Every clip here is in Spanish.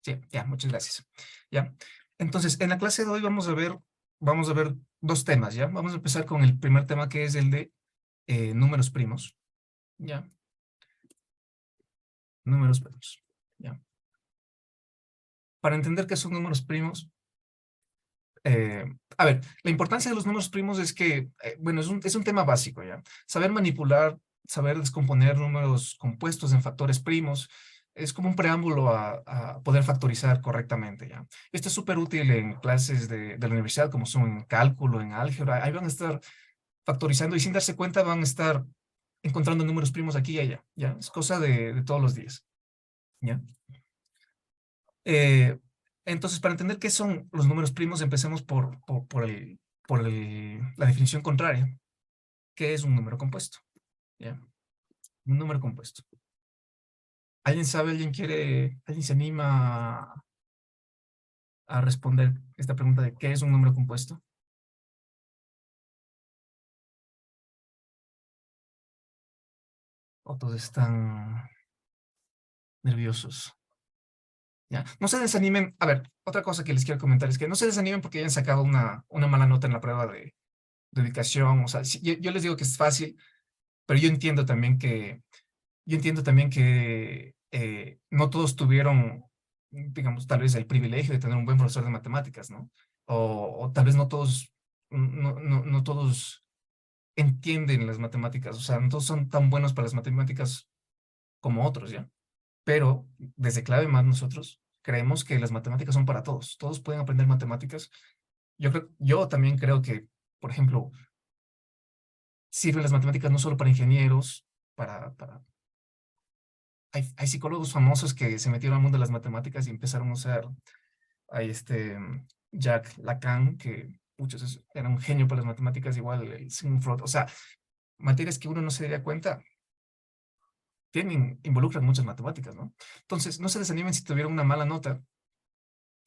Sí, ya, muchas gracias. Ya. Entonces, en la clase de hoy vamos a ver dos temas, ¿ya? Vamos a empezar con el primer tema, que es el de números primos, ¿ya? Números primos, ¿ya? Para entender qué son números primos, a ver, la importancia de los números primos es que, bueno, es un tema básico, ¿ya? Saber manipular, saber descomponer números compuestos en factores primos, es como un preámbulo a poder factorizar correctamente, ¿ya? Esto es súper útil en clases de la universidad, como son en cálculo, en álgebra. Ahí van a estar factorizando y sin darse cuenta van a estar encontrando números primos aquí y allá, ¿ya? Es cosa de todos los días, ¿ya? Eh, entonces, para entender qué son los números primos, empecemos por la definición contraria. ¿Qué es un número compuesto? ¿Ya? Un número compuesto. ¿Alguien sabe, alguien se anima a responder esta pregunta de qué es un número compuesto? ¿O todos están nerviosos? ¿Ya? No se desanimen. A ver, otra cosa que les quiero comentar es que no se desanimen porque hayan sacado una mala nota en la prueba de ubicación. O sea, yo les digo que es fácil, pero yo entiendo también que no todos tuvieron, digamos, tal vez el privilegio de tener un buen profesor de matemáticas, ¿no? O tal vez no todos entienden las matemáticas, o sea, no todos son tan buenos para las matemáticas como otros, ¿ya? Pero desde Clave Más nosotros creemos que las matemáticas son para todos. Todos pueden aprender matemáticas. Yo también creo que, por ejemplo, sirven las matemáticas no solo para ingenieros, hay psicólogos famosos que se metieron al mundo de las matemáticas y empezaron a usar Jacques Lacan, que muchos era un genio para las matemáticas, igual el Sigmund Freud. O sea, materias que uno no se daría cuenta, involucran muchas matemáticas, ¿no? Entonces, no se desanimen si tuvieron una mala nota.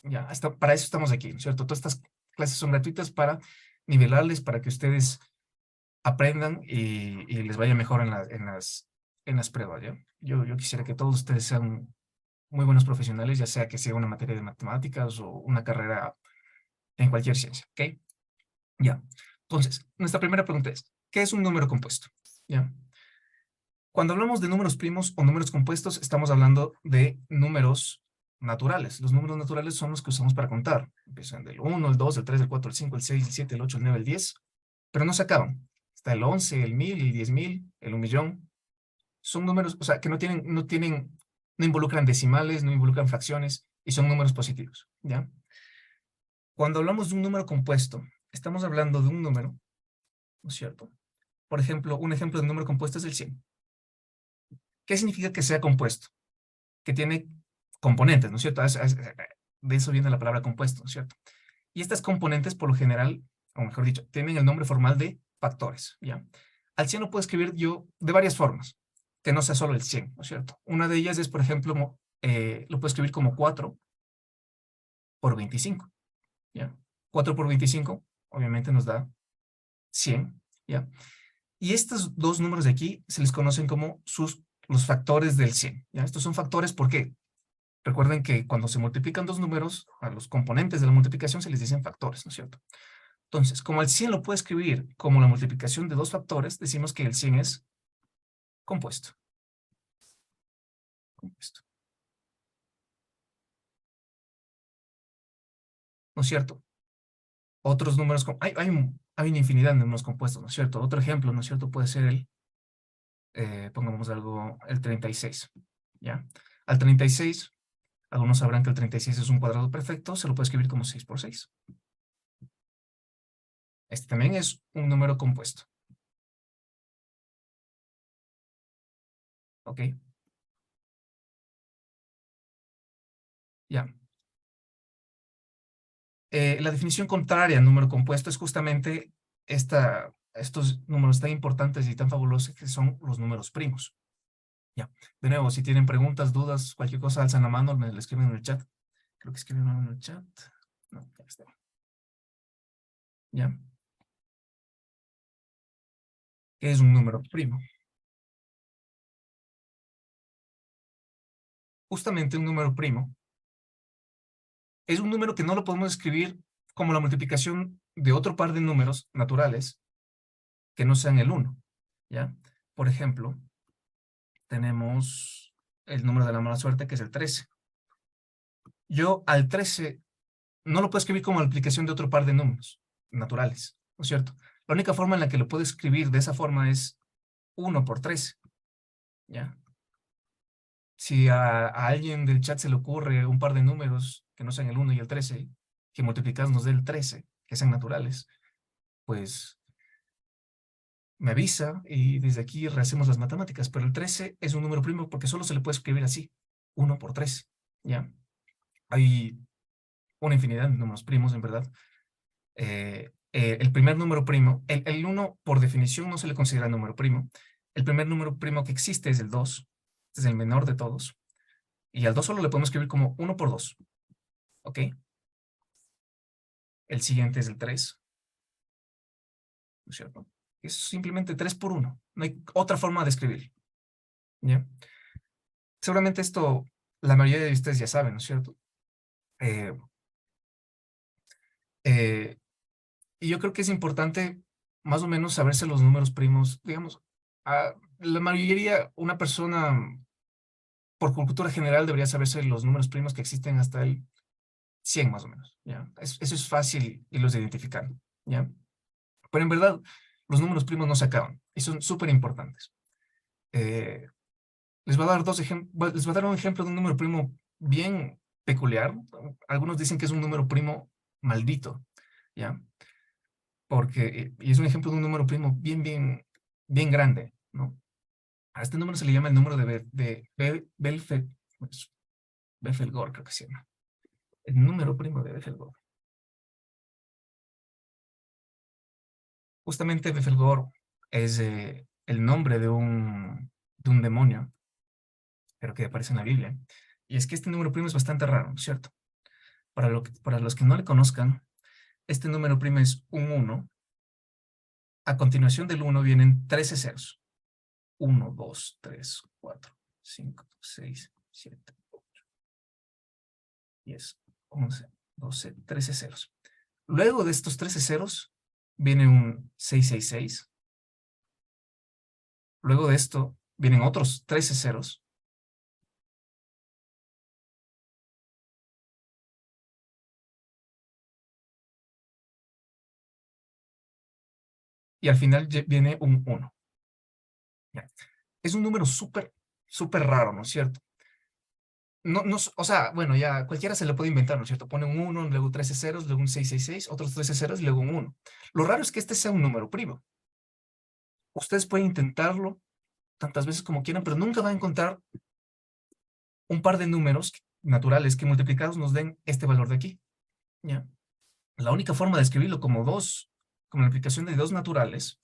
Ya, para eso estamos aquí, ¿no es cierto? Todas estas clases son gratuitas para nivelarles, para que ustedes aprendan y les vaya mejor en las pruebas, ¿ya? Yo quisiera que todos ustedes sean muy buenos profesionales, ya sea que sea una materia de matemáticas o una carrera en cualquier ciencia, ¿ok? Ya. Entonces, nuestra primera pregunta es, ¿qué es un número compuesto? ¿Ya? Cuando hablamos de números primos o números compuestos, estamos hablando de números naturales. Los números naturales son los que usamos para contar. Empiezan del 1, el 2, el 3, el 4, el 5, el 6, el 7, el 8, el 9, el 10, pero no se acaban. Está el 11, el 1000, el 10.000, el 1.000.000. Son números, o sea, que no involucran decimales, no involucran fracciones y son números positivos, ¿ya? Cuando hablamos de un número compuesto, estamos hablando de un número, ¿no es cierto? Por ejemplo, un ejemplo de número compuesto es el 100. ¿Qué significa que sea compuesto? Que tiene componentes, ¿no es cierto? De eso viene la palabra compuesto, ¿no es cierto? Y estas componentes, por lo general, o mejor dicho, tienen el nombre formal de factores, ¿ya? Al 100 lo puedo escribir yo de varias formas, que no sea solo el 100, ¿no es cierto? Una de ellas es, por ejemplo, lo puedo escribir como 4 por 25, ¿ya? 4 por 25, obviamente nos da 100, ¿ya? Y estos dos números de aquí se les conocen como los factores del 100, ¿ya? Estos son factores porque recuerden que cuando se multiplican dos números, a los componentes de la multiplicación se les dicen factores, ¿no es cierto? Entonces, como el 100 lo puede escribir como la multiplicación de dos factores, decimos que el 100 es compuesto. Compuesto, ¿no es cierto? Otros números, hay una infinidad de números compuestos, ¿no es cierto? Otro ejemplo, ¿no es cierto? Puede ser pongamos algo, el 36, ¿ya? Al 36, algunos sabrán que el 36 es un cuadrado perfecto, se lo puede escribir como 6 por 6. Este también es un número compuesto, ¿ok? Ya. La definición contraria al número compuesto es justamente estos números tan importantes y tan fabulosos que son los números primos. Ya. De nuevo, si tienen preguntas, dudas, cualquier cosa, alzan la mano, me la escriben en el chat. Creo que escribieron en el chat. No, ya está. Ya. ¿Qué es un número primo? Justamente un número primo es un número que no lo podemos escribir como la multiplicación de otro par de números naturales que no sean el 1, ¿ya? Por ejemplo, tenemos el número de la mala suerte, que es el 13. Yo al 13 no lo puedo escribir como multiplicación de otro par de números naturales, ¿no es cierto? La única forma en la que lo puedo escribir de esa forma es 1 por 13, ¿ya? Si a alguien del chat se le ocurre un par de números que no sean el 1 y el 13, que multiplicados nos dé el 13, que sean naturales, pues me avisa y desde aquí rehacemos las matemáticas. Pero el 13 es un número primo porque solo se le puede escribir así, 1 por 13, ¿ya? Hay una infinidad de números primos, en verdad. El primer número primo, el 1 por definición no se le considera número primo. El primer número primo que existe es el 2, este es el menor de todos. Y al 2 solo le podemos escribir como 1 por 2, ¿ok? El siguiente es el 3, ¿no es cierto? Es simplemente 3 por 1. No hay otra forma de escribir, ¿ya? Seguramente esto la mayoría de ustedes ya saben, ¿no es cierto? Eh, eh, y yo creo que es importante más o menos saberse los números primos. Digamos, la mayoría, una persona por cultura general debería saberse los números primos que existen hasta el 100 más o menos, ¿ya? Eso es fácil y los identificar, ¿ya? Pero en verdad, los números primos no se acaban y son súper importantes. Eh, les voy a dar les voy a dar un ejemplo de un número primo bien peculiar. Algunos dicen que es un número primo maldito, ¿ya? Porque, y es un ejemplo de un número primo bien grande, ¿no? A este número se le llama el número pues, Belfegor, creo que se llama. El número primo de Belfegor. Justamente Belfegor es el nombre de un demonio, pero que aparece en la Biblia. Y es que este número primo es bastante raro, ¿no es cierto? Para los que no le conozcan, este número primo es un 1. A continuación del 1 vienen 13 ceros. 1, 2, 3, 4, 5, 6, 7, 8, 10, 11, 12, 13 ceros. Luego de estos 13 ceros viene un 666. Luego de esto vienen otros 13 ceros. Y al final viene un 1. Es un número súper raro, ¿no es cierto? No, no, o sea, bueno, ya cualquiera se le puede inventar, ¿no es cierto? Pone un 1, luego 13 ceros, luego un 666, otros 13 ceros y luego un 1. Lo raro es que este sea un número primo. Ustedes pueden intentarlo tantas veces como quieran, pero nunca van a encontrar un par de números naturales que multiplicados nos den este valor de aquí, ¿ya? La única forma de escribirlo como la aplicación de dos naturales,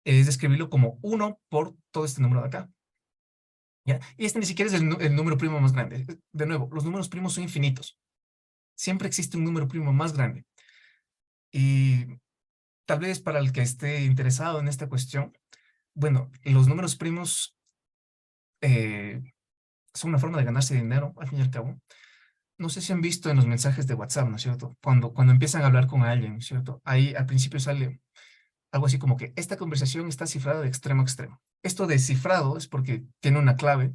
es escribirlo como 1 por todo este número de acá, ¿ya? Y este ni siquiera es el número primo más grande. De nuevo, los números primos son infinitos. Siempre existe un número primo más grande. Y tal vez para el que esté interesado en esta cuestión, bueno, los números primos eh, son una forma de ganarse dinero, al fin y al cabo. No sé si han visto en los mensajes de WhatsApp, ¿no es cierto? Cuando empiezan a hablar con alguien, ¿no es cierto? Ahí al principio sale algo así como que esta conversación está cifrada de extremo a extremo. Esto de cifrado es porque tiene una clave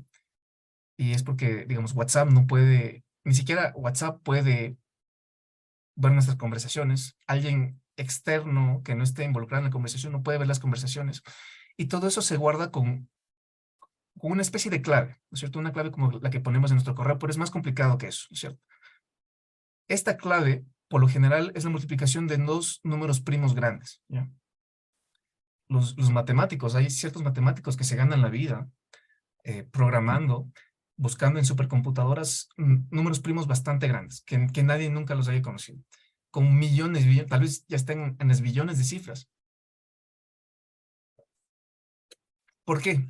y es porque, digamos, WhatsApp no puede, ni siquiera WhatsApp puede ver nuestras conversaciones. Alguien externo que no esté involucrado en la conversación no puede ver las conversaciones. Y todo eso se guarda con una especie de clave, ¿no es cierto? Una clave como la que ponemos en nuestro correo, pero es más complicado que eso, ¿no es cierto? Esta clave, por lo general, es la multiplicación de dos números primos grandes, ¿ya? Los matemáticos, hay ciertos matemáticos que se ganan la vida programando, buscando en supercomputadoras números primos bastante grandes, que nadie nunca los haya conocido, con millones, tal vez ya estén en las billones de cifras. ¿Por qué?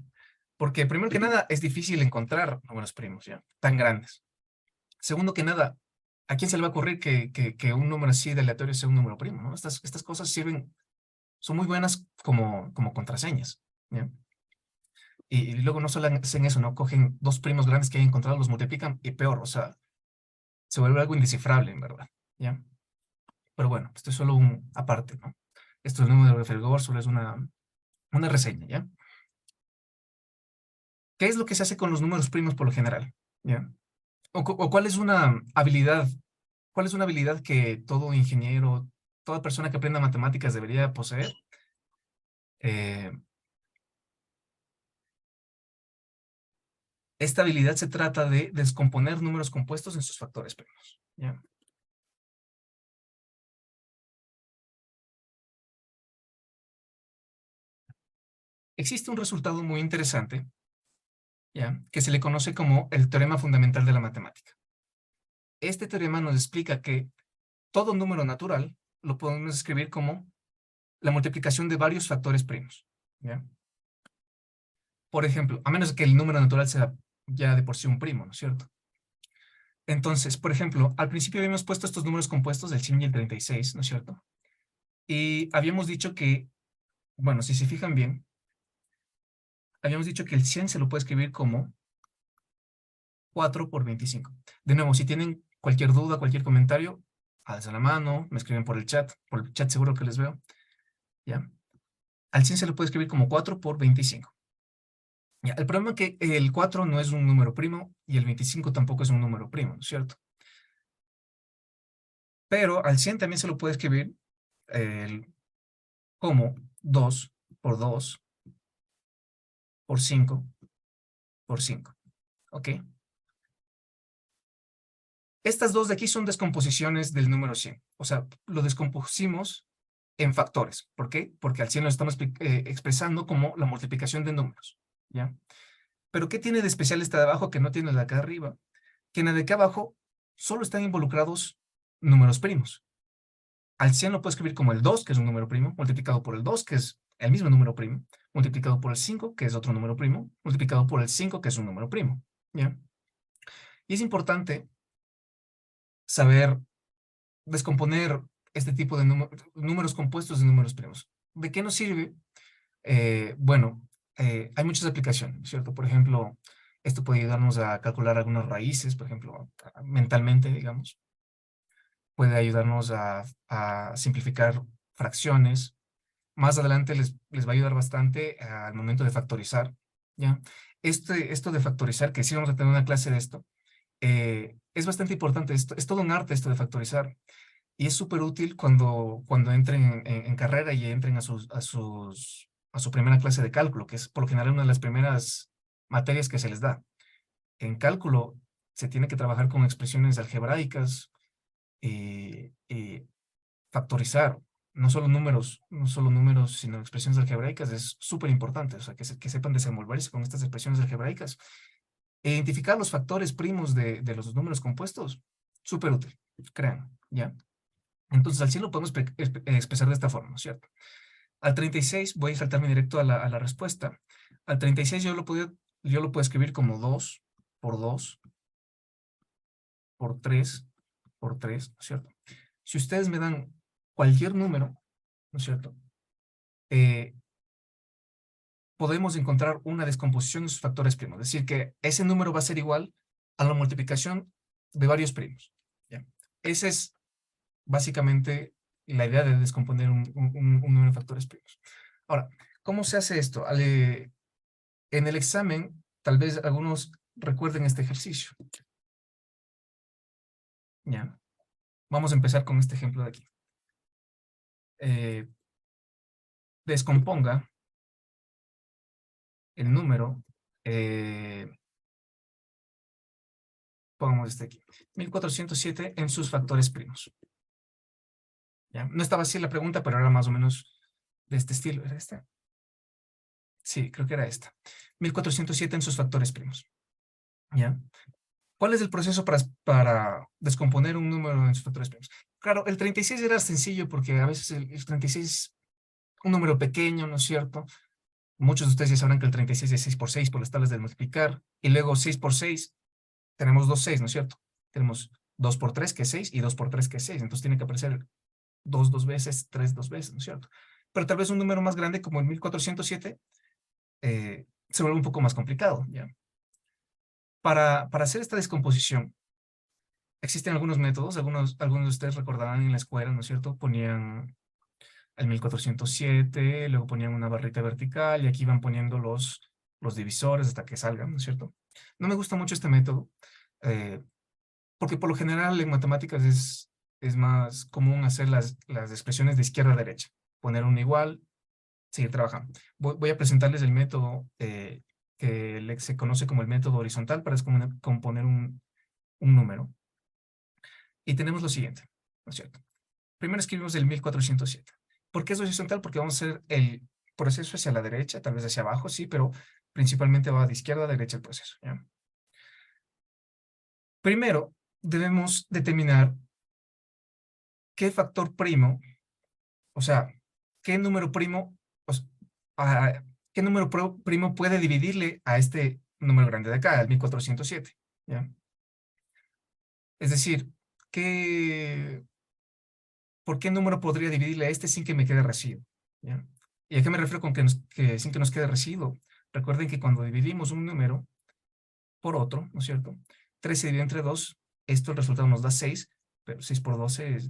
Porque primero que nada es difícil encontrar números primos ya, tan grandes. Segundo que nada, ¿a quién se le va a ocurrir que un número así de aleatorio sea un número primo, ¿no? Estas cosas son muy buenas como contraseñas, ¿ya? Y luego no solo hacen eso, ¿no? Cogen dos primos grandes que hayan encontrado, los multiplican y peor, o sea, Se vuelve algo indescifrable, en verdad, ¿ya? Pero bueno, esto es solo un aparte, ¿no? Esto es el número de Refregor, solo es una reseña, ¿ya? ¿Qué es lo que se hace con los números primos por lo general? ¿Ya? O cuál es una habilidad que todo ingeniero, toda persona que aprenda matemáticas debería poseer? Eh, Esta habilidad se trata de descomponer números compuestos en sus factores primos, ¿ya? Existe un resultado muy interesante, ¿ya? Que se le conoce como el teorema fundamental de la matemática. Este teorema nos explica que todo número natural lo podemos escribir como la multiplicación de varios factores primos, ¿ya? Por ejemplo, a menos que el número natural sea ya de por sí un primo, ¿no es cierto? Entonces, por ejemplo, al principio habíamos puesto estos números compuestos del 100 y el 36, ¿no es cierto? Y habíamos dicho que, bueno, si se fijan bien, habíamos dicho que el 100 se lo puede escribir como 4 por 25. De nuevo, si tienen cualquier duda, cualquier comentario, alzan la mano, me escriben por el chat seguro que les veo, ¿ya? Al 100 se lo puede escribir como 4 por 25. Ya, el problema es que el 4 no es un número primo y el 25 tampoco es un número primo, ¿no es cierto? Pero al 100 también se lo puede escribir como 2 por 2 por 5 por 5. ¿Ok? Estas dos de aquí son descomposiciones del número 100. O sea, lo descompusimos en factores. ¿Por qué? Porque al 100 lo estamos expresando como la multiplicación de números. ¿Ya? Pero ¿qué tiene de especial esta de abajo que no tiene la de acá arriba? Que en la de acá abajo solo están involucrados números primos. Al 100 lo puedo escribir como el 2, que es un número primo, multiplicado por el 2, que es el mismo número primo, multiplicado por el 5, que es otro número primo, multiplicado por el 5, que es un número primo. ¿Ya? Y es importante saber descomponer este tipo de números compuestos de números primos. ¿De qué nos sirve? Bueno, hay muchas aplicaciones, ¿cierto? Por ejemplo, esto puede ayudarnos a calcular algunas raíces, por ejemplo, mentalmente, digamos. Puede ayudarnos a simplificar fracciones. Más adelante les va a ayudar bastante al momento de factorizar, ¿ya? Esto de factorizar, que sí vamos a tener una clase de esto, es bastante importante. Es todo un arte esto de factorizar. Y es súper útil cuando entren en carrera y entren a su primera clase de cálculo, que es por lo general una de las primeras materias que se les da. En cálculo se tiene que trabajar con expresiones algebraicas y factorizar, no solo números, sino expresiones algebraicas es súper importante. O sea, que sepan desenvolverse con estas expresiones algebraicas. E identificar los factores primos de los números compuestos, súper útil, crean, ¿ya? Entonces, al 100 lo podemos expresar de esta forma, ¿no es cierto? Al 36 voy a saltarme directo a la respuesta. Al 36 yo lo puedo escribir como 2 por 2 por 3 por 3, ¿no es cierto? Si ustedes me dan cualquier número, ¿no es cierto? Eh, Podemos encontrar una descomposición de sus factores primos. Es decir, que ese número va a ser igual a la multiplicación de varios primos. ¿Ya? Esa es básicamente la idea de descomponer un número de factores primos. Ahora, ¿cómo se hace esto? En el examen, tal vez algunos recuerden este ejercicio. ¿Ya? Vamos a empezar con este ejemplo de aquí. Descomponga el número, pongamos este aquí, 1407 en sus factores primos. ¿Ya? No estaba así la pregunta, pero era más o menos de este estilo. ¿Era esta? Sí, creo que era esta. 1407 en sus factores primos. ¿Ya? ¿Cuál es el proceso para descomponer un número en sus factores primos? Claro, el 36 era sencillo porque a veces el 36 es un número pequeño, ¿no es cierto? Muchos de ustedes ya sabrán que el 36 es 6 por 6 por las tablas de multiplicar. Y luego 6 por 6, tenemos dos 6, ¿no es cierto? Tenemos 2 por 3, que es 6, y 2 por 3, que es 6. Entonces tiene que aparecer 2 dos veces, 3 dos veces, ¿no es cierto? Pero tal vez un número más grande como el 1407 se vuelve un poco más complicado, ¿ya? Para hacer esta descomposición, existen algunos métodos, algunos de ustedes recordarán en la escuela, ¿no es cierto? Ponían el 1407, luego ponían una barrita vertical y aquí van poniendo los divisores hasta que salgan, ¿no es cierto? No me gusta mucho este método, eh, porque por lo general en matemáticas es más común hacer las expresiones de izquierda a derecha, poner un igual, seguir trabajando. Voy a presentarles el método que se conoce como el método horizontal para componer un número. Y tenemos lo siguiente, ¿no es cierto? Primero escribimos el 1407. ¿Por qué es horizontal? Porque vamos a hacer el proceso hacia la derecha, tal vez hacia abajo, sí, pero principalmente va de izquierda a derecha el proceso, ¿ya? Primero, debemos determinar qué factor primo, o sea, qué número primo, qué número primo puede dividirle a este número grande de acá, al 1407, ¿ya? Es decir, ¿por qué número podría dividirle a este sin que me quede residuo? ¿Ya? ¿Y a qué me refiero con sin que nos quede residuo? Recuerden que cuando dividimos un número por otro, ¿no es cierto? 3 se divide entre 2, esto el resultado nos da 6, pero 6 por 2 es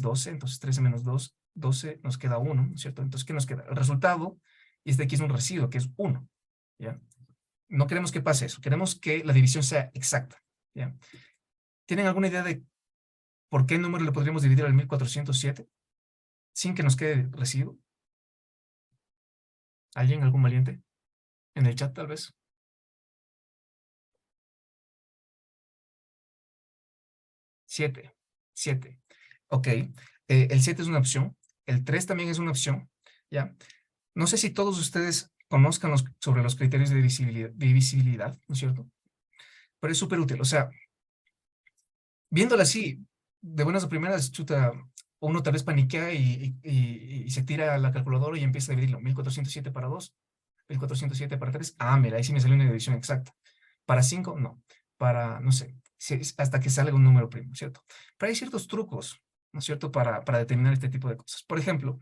12, entonces 13 menos 2, 12, nos queda 1, ¿no es cierto? Entonces, ¿qué nos queda? El resultado, y este aquí es un residuo, que es 1, ¿ya? No queremos que pase eso, queremos que la división sea exacta, ¿ya? ¿Tienen alguna idea de por qué número le podríamos dividir al 1407 sin que nos quede residuo? ¿Alguien, algún valiente? En el chat, tal vez. 7. 7. Ok. El 7 es una opción. El 3 también es una opción. ¿Ya? No sé si todos ustedes conozcan sobre los criterios de divisibilidad, ¿no es cierto? Pero es súper útil. O sea, viéndolo así, de buenas a primeras, chuta, uno tal vez paniquea y se tira a la calculadora y empieza a dividirlo. 1407 para 2, 1407 para 3. Ah, mira, ahí sí me salió una división exacta. Para 5, no. Para, no sé, hasta que salga un número primo, ¿cierto? Pero hay ciertos trucos, ¿no es cierto?, para determinar este tipo de cosas. Por ejemplo,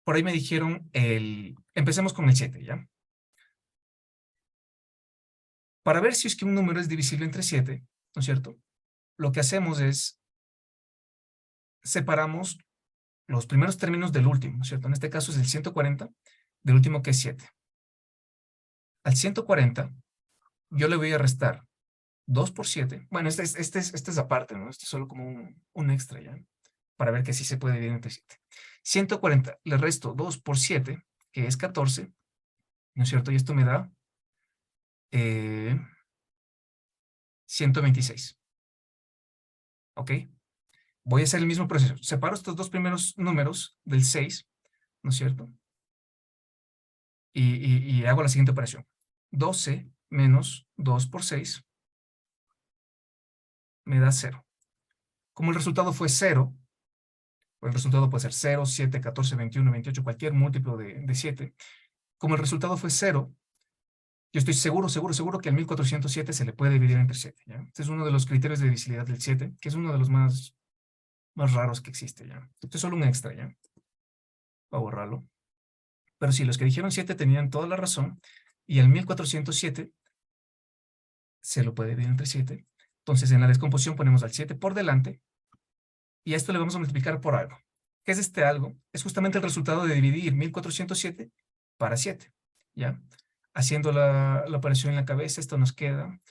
por ahí me dijeron empecemos con el 7, ¿ya? Para ver si es que un número es divisible entre 7, ¿no es cierto? Lo que hacemos es separamos los primeros términos del último, ¿no es cierto? En este caso es el 140, del último que es 7. Al 140, yo le voy a restar 2 por 7. Bueno, este es aparte, ¿no? Este es solo como un extra, ¿ya? Para ver que sí se puede dividir entre 7. 140, le resto 2 por 7, que es 14, ¿no es cierto? Y esto me da 126. ¿Ok? Voy a hacer el mismo proceso. Separo estos dos primeros números del 6, ¿no es cierto? Y hago la siguiente operación. 12 menos 2 por 6 me da 0. Como el resultado fue 0, el resultado puede ser 0, 7, 14, 21, 28, cualquier múltiplo de 7. Como el resultado fue 0, yo estoy seguro que el 1407 se le puede dividir entre 7. ¿Ya? Este es uno de los criterios de divisibilidad del 7, que es uno de los más raros que existe. ¿Ya? Esto es solo un extra. ¿Ya? Voy a borrarlo. Pero sí, los que dijeron 7 tenían toda la razón, y el 1407 se lo puede dividir entre 7. Entonces, en la descomposición ponemos al 7 por delante, y a esto le vamos a multiplicar por algo. ¿Qué es este algo? Es justamente el resultado de dividir 1407 para 7. ¿Ya? Haciendo la operación en la cabeza, esto nos queda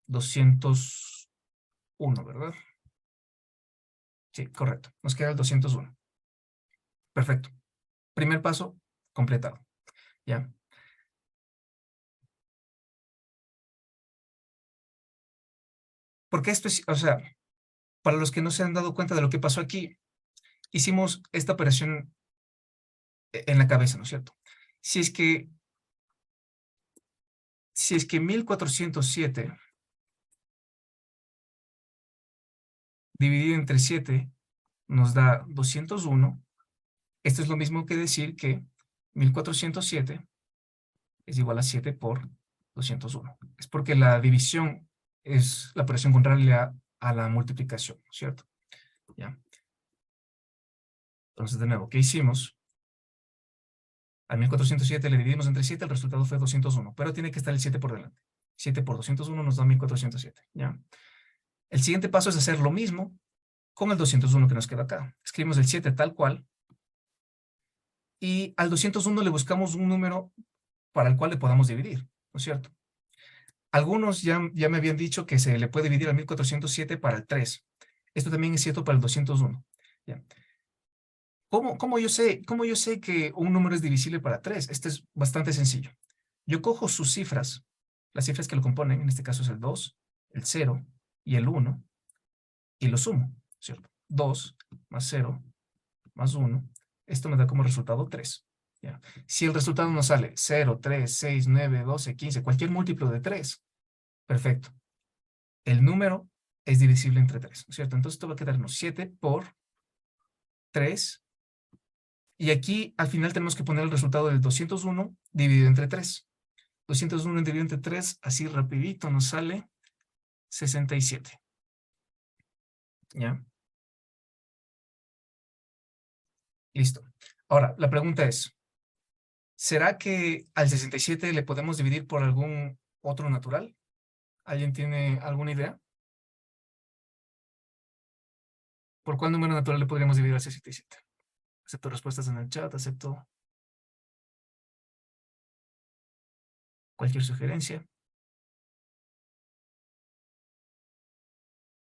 201, ¿verdad? Sí, correcto. Nos queda el 201. Perfecto. Primer paso completado. ¿Ya? Porque esto es, o sea, para los que no se han dado cuenta de lo que pasó aquí, hicimos esta operación en la cabeza, ¿no es cierto? Si es que 1407 dividido entre 7 nos da 201, esto es lo mismo que decir que 1407 es igual a 7 por 201. Es porque la división es la operación contraria a la multiplicación, ¿cierto? ¿Ya? Entonces, de nuevo, ¿qué hicimos? A 1407 le dividimos entre 7, el resultado fue 201, pero tiene que estar el 7 por delante. 7 por 201 nos da 1407, ¿ya? El siguiente paso es hacer lo mismo con el 201 que nos queda acá. Escribimos el 7 tal cual, y al 201 le buscamos un número para el cual le podamos dividir, ¿no es cierto? Algunos ya me habían dicho que se le puede dividir a 1407 para el 3. Esto también es cierto para el 201. ¿Ya? ¿Cómo yo sé que un número es divisible para 3? Esto es bastante sencillo. Yo cojo sus cifras, las cifras que lo componen, en este caso es el 2, el 0 y el 1, y lo sumo, ¿cierto? 2 más 0 más 1, esto me da como resultado 3. ¿Ya? Si el resultado nos sale 0, 3, 6, 9, 12, 15, cualquier múltiplo de 3, perfecto. El número es divisible entre 3, ¿no es cierto? Entonces esto va a quedarnos 7 por 3. Y aquí al final tenemos que poner el resultado del 201 dividido entre 3. 201 dividido entre 3, así rapidito nos sale 67. ¿Ya? Listo. Ahora, la pregunta es, ¿será que al 67 le podemos dividir por algún otro natural? ¿Alguien tiene alguna idea? ¿Por cuál número natural le podríamos dividir al 67? Acepto respuestas en el chat, acepto cualquier sugerencia.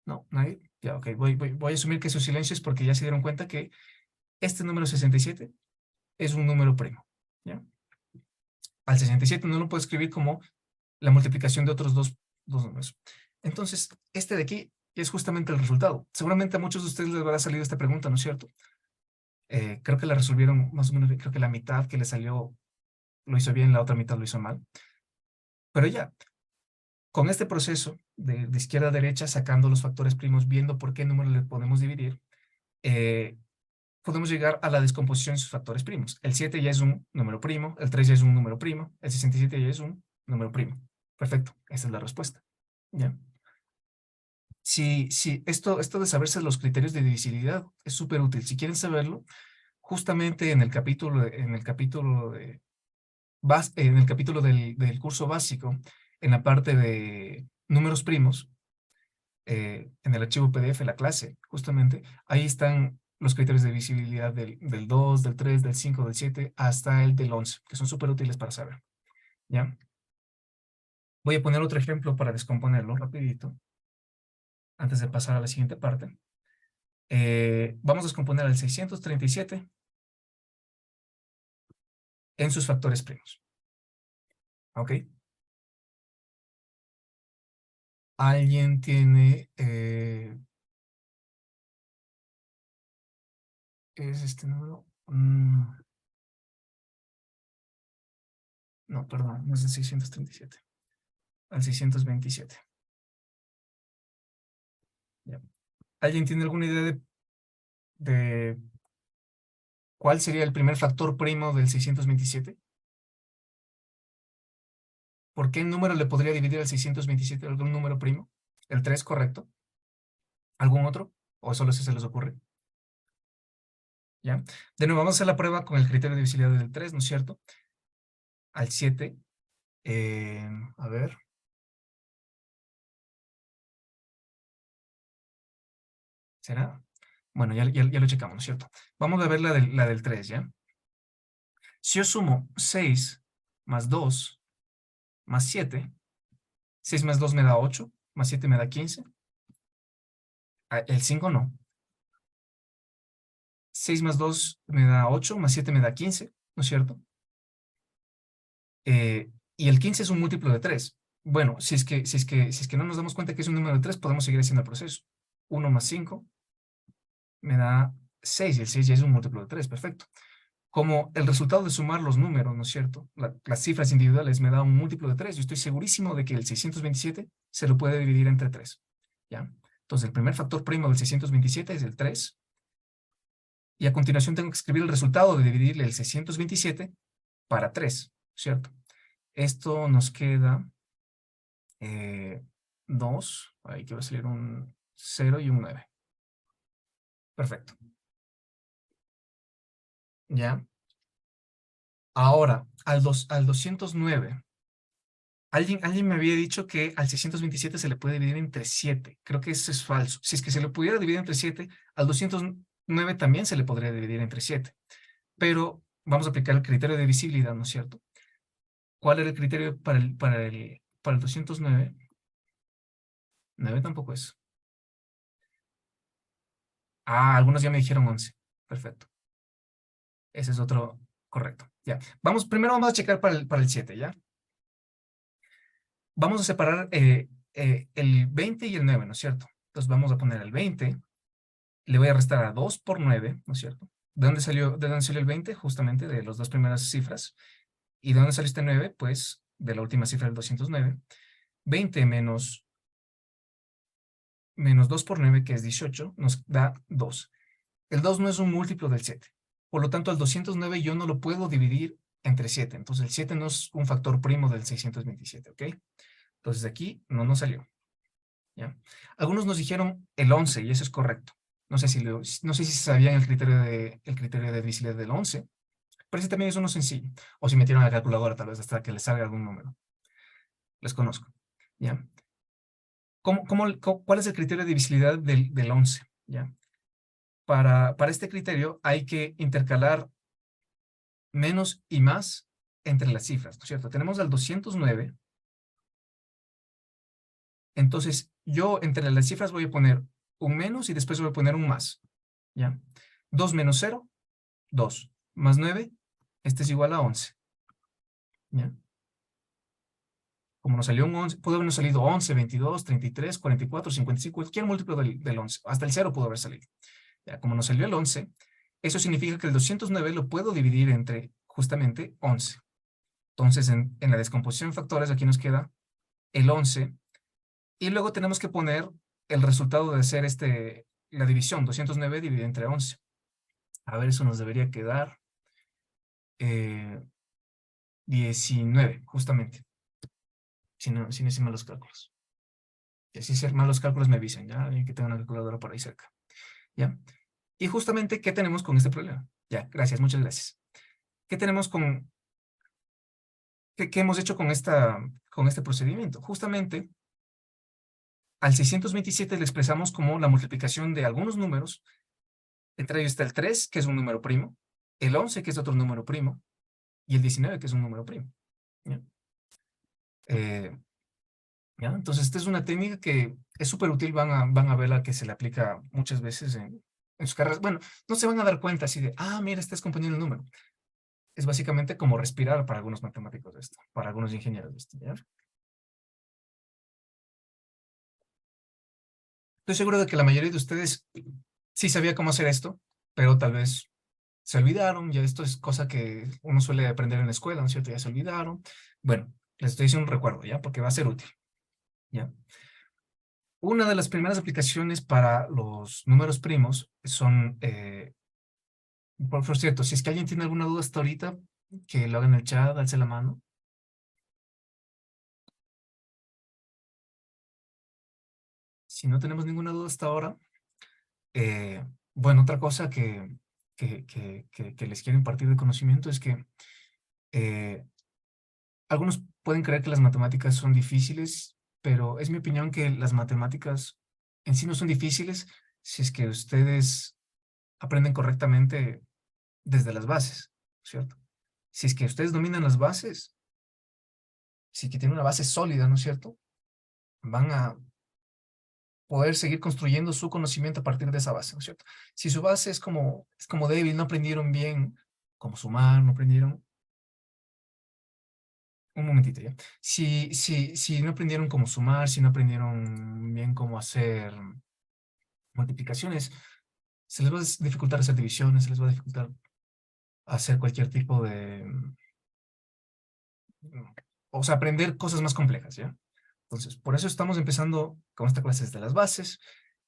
No, nadie. Ya, ok. Voy a asumir que su silencio es porque ya se dieron cuenta que este número 67 es un número primo. ¿Ya? Al 67 no lo puedo escribir como la multiplicación de otros dos números. Entonces, este de aquí es justamente el resultado. Seguramente a muchos de ustedes les habrá salido esta pregunta, ¿no es cierto? Creo que la resolvieron más o menos, creo que la mitad que le salió lo hizo bien, la otra mitad lo hizo mal. Pero ya, con este proceso de izquierda a derecha, sacando los factores primos, viendo por qué número le podemos dividir, eh, podemos llegar a la descomposición de sus factores primos. El 7 ya es un número primo, el 3 ya es un número primo, el 67 ya es un número primo. Perfecto, esa es la respuesta. ¿Ya? Sí, esto de saberse los criterios de divisibilidad es súper útil. Si quieren saberlo, justamente en el capítulo del curso básico, en la parte de números primos, en el archivo PDF, la clase, justamente, ahí están los criterios de divisibilidad del 2, del 3, del 5, del 7, hasta el del 11, que son súper útiles para saber. ¿Ya? Voy a poner otro ejemplo para descomponerlo rapidito, antes de pasar a la siguiente parte. Vamos a descomponer el 637 en sus factores primos. ¿Ok? ¿Alguien tiene... ¿es este número? No, perdón, no es el 637. Al 627. Ya. ¿Alguien tiene alguna idea de cuál sería el primer factor primo del 627? ¿Por qué número le podría dividir al 627? ¿Algún número primo? ¿El 3, correcto? ¿Algún otro? ¿O solo ese se les ocurre? ¿Ya? De nuevo, vamos a hacer la prueba con el criterio de divisibilidad del 3, ¿no es cierto? Al 7. A ver. ¿Será? Bueno, ya lo checamos, ¿no es cierto? Vamos a ver la del 3, ¿ya? Si yo sumo 6 más 2 más 7, 6 más 2 me da 8, más 7 me da 15. El 5 no. 6 más 2 me da 8, más 7 me da 15, ¿no es cierto? Y el 15 es un múltiplo de 3. Bueno, si es que no nos damos cuenta que es un número de 3, podemos seguir haciendo el proceso. 1 más 5 me da 6, y el 6 ya es un múltiplo de 3, perfecto. Como el resultado de sumar los números, ¿no es cierto? Las cifras individuales me da un múltiplo de 3. Yo estoy segurísimo de que el 627 se lo puede dividir entre 3. ¿Ya? Entonces, el primer factor primo del 627 es el 3. Y a continuación tengo que escribir el resultado de dividirle el 627 para 3, ¿cierto? Esto nos queda 2. Ahí que va a salir un 0 y un 9. Perfecto. ¿Ya? Ahora, al 209 Alguien me había dicho que al 627 se le puede dividir entre 7. Creo que eso es falso. Si es que se le pudiera dividir entre 7, al 209 también se le podría dividir entre 7. Pero vamos a aplicar el criterio de visibilidad, ¿no es cierto? ¿Cuál era el criterio para el 209? 9 tampoco es. Ah, algunos ya me dijeron 11. Perfecto. Ese es otro correcto. Ya. Primero vamos a checar para el 7, ¿ya? Vamos a separar el 20 y el 9, ¿no es cierto? Entonces vamos a poner el 20, le voy a restar a 2 por 9, ¿no es cierto? ¿De dónde salió el 20? Justamente de las dos primeras cifras. ¿Y de dónde salió este 9? Pues de la última cifra del 209. 20 menos 2 por 9, que es 18, nos da 2. El 2 no es un múltiplo del 7. Por lo tanto, al 209 yo no lo puedo dividir entre 7. Entonces, el 7 no es un factor primo del 627, ¿ok? Entonces, de aquí no nos salió. ¿Ya? Algunos nos dijeron el 11, y eso es correcto. No sé si sabían el criterio de visibilidad del 11, pero ese también es uno sencillo. O si metieron a la calculadora, tal vez hasta que les salga algún número. Les conozco. ¿Ya? ¿Cuál es el criterio de visibilidad del 11? ¿Ya? Para este criterio hay que intercalar menos y más entre las cifras, ¿no es cierto? Tenemos al 209, entonces yo entre las cifras voy a poner un menos y después voy a poner un más, ¿ya? 2 menos 0, 2, más 9, este es igual a 11, ¿ya? Como nos salió un 11, pudo habernos salido 11, 22, 33, 44, 55, cualquier múltiplo del 11, hasta el 0 pudo haber salido. Ya, como nos salió el 11, eso significa que el 209 lo puedo dividir entre justamente 11. Entonces, en la descomposición de factores, aquí nos queda el 11, y luego tenemos que poner el resultado de hacer la división, 209 dividido entre 11. A ver, eso nos debería quedar 19, justamente. Si no hice malos cálculos. Y si hice malos cálculos me avisan, ¿ya? Alguien que tenga una calculadora por ahí cerca. ¿Ya? Y justamente, ¿qué tenemos con este problema? Ya, gracias, muchas gracias. ¿Qué tenemos qué hemos hecho con este procedimiento? Justamente, al 627 le expresamos como la multiplicación de algunos números. Entre ellos está el 3, que es un número primo, el 11, que es otro número primo, y el 19, que es un número primo. ¿Ya? ¿Ya? Entonces, esta es una técnica que es súper útil, van a verla, que se le aplica muchas veces en sus carreras. Bueno, no se van a dar cuenta así de, mira, estás componiendo el número. Es básicamente como respirar para algunos matemáticos de esto, para algunos ingenieros de esto, ¿ya? Estoy seguro de que la mayoría de ustedes sí sabía cómo hacer esto, pero tal vez se olvidaron. Ya esto es cosa que uno suele aprender en la escuela, ¿no es cierto? Ya se olvidaron. Bueno, les estoy diciendo un recuerdo, ¿ya? Porque va a ser útil, ¿ya? Una de las primeras aplicaciones para los números primos son, por cierto, si es que alguien tiene alguna duda hasta ahorita, que lo haga en el chat, alce la mano. Si no tenemos ninguna duda hasta ahora, bueno, otra cosa que les quiero impartir de conocimiento es que eh, algunos pueden creer que las matemáticas son difíciles, pero es mi opinión que las matemáticas en sí no son difíciles si es que ustedes aprenden correctamente desde las bases, ¿cierto? Si es que ustedes dominan las bases, si es que tienen una base sólida, ¿no es cierto? Van a poder seguir construyendo su conocimiento a partir de esa base, ¿no es cierto? Si su base es como débil, no aprendieron bien cómo sumar, no aprendieron. Un momentito, ¿ya? Si no aprendieron cómo sumar, si no aprendieron bien cómo hacer multiplicaciones, se les va a dificultar hacer divisiones, se les va a dificultar hacer cualquier tipo de... O sea, aprender cosas más complejas, ¿ya? Entonces, por eso estamos empezando con esta clase desde las bases.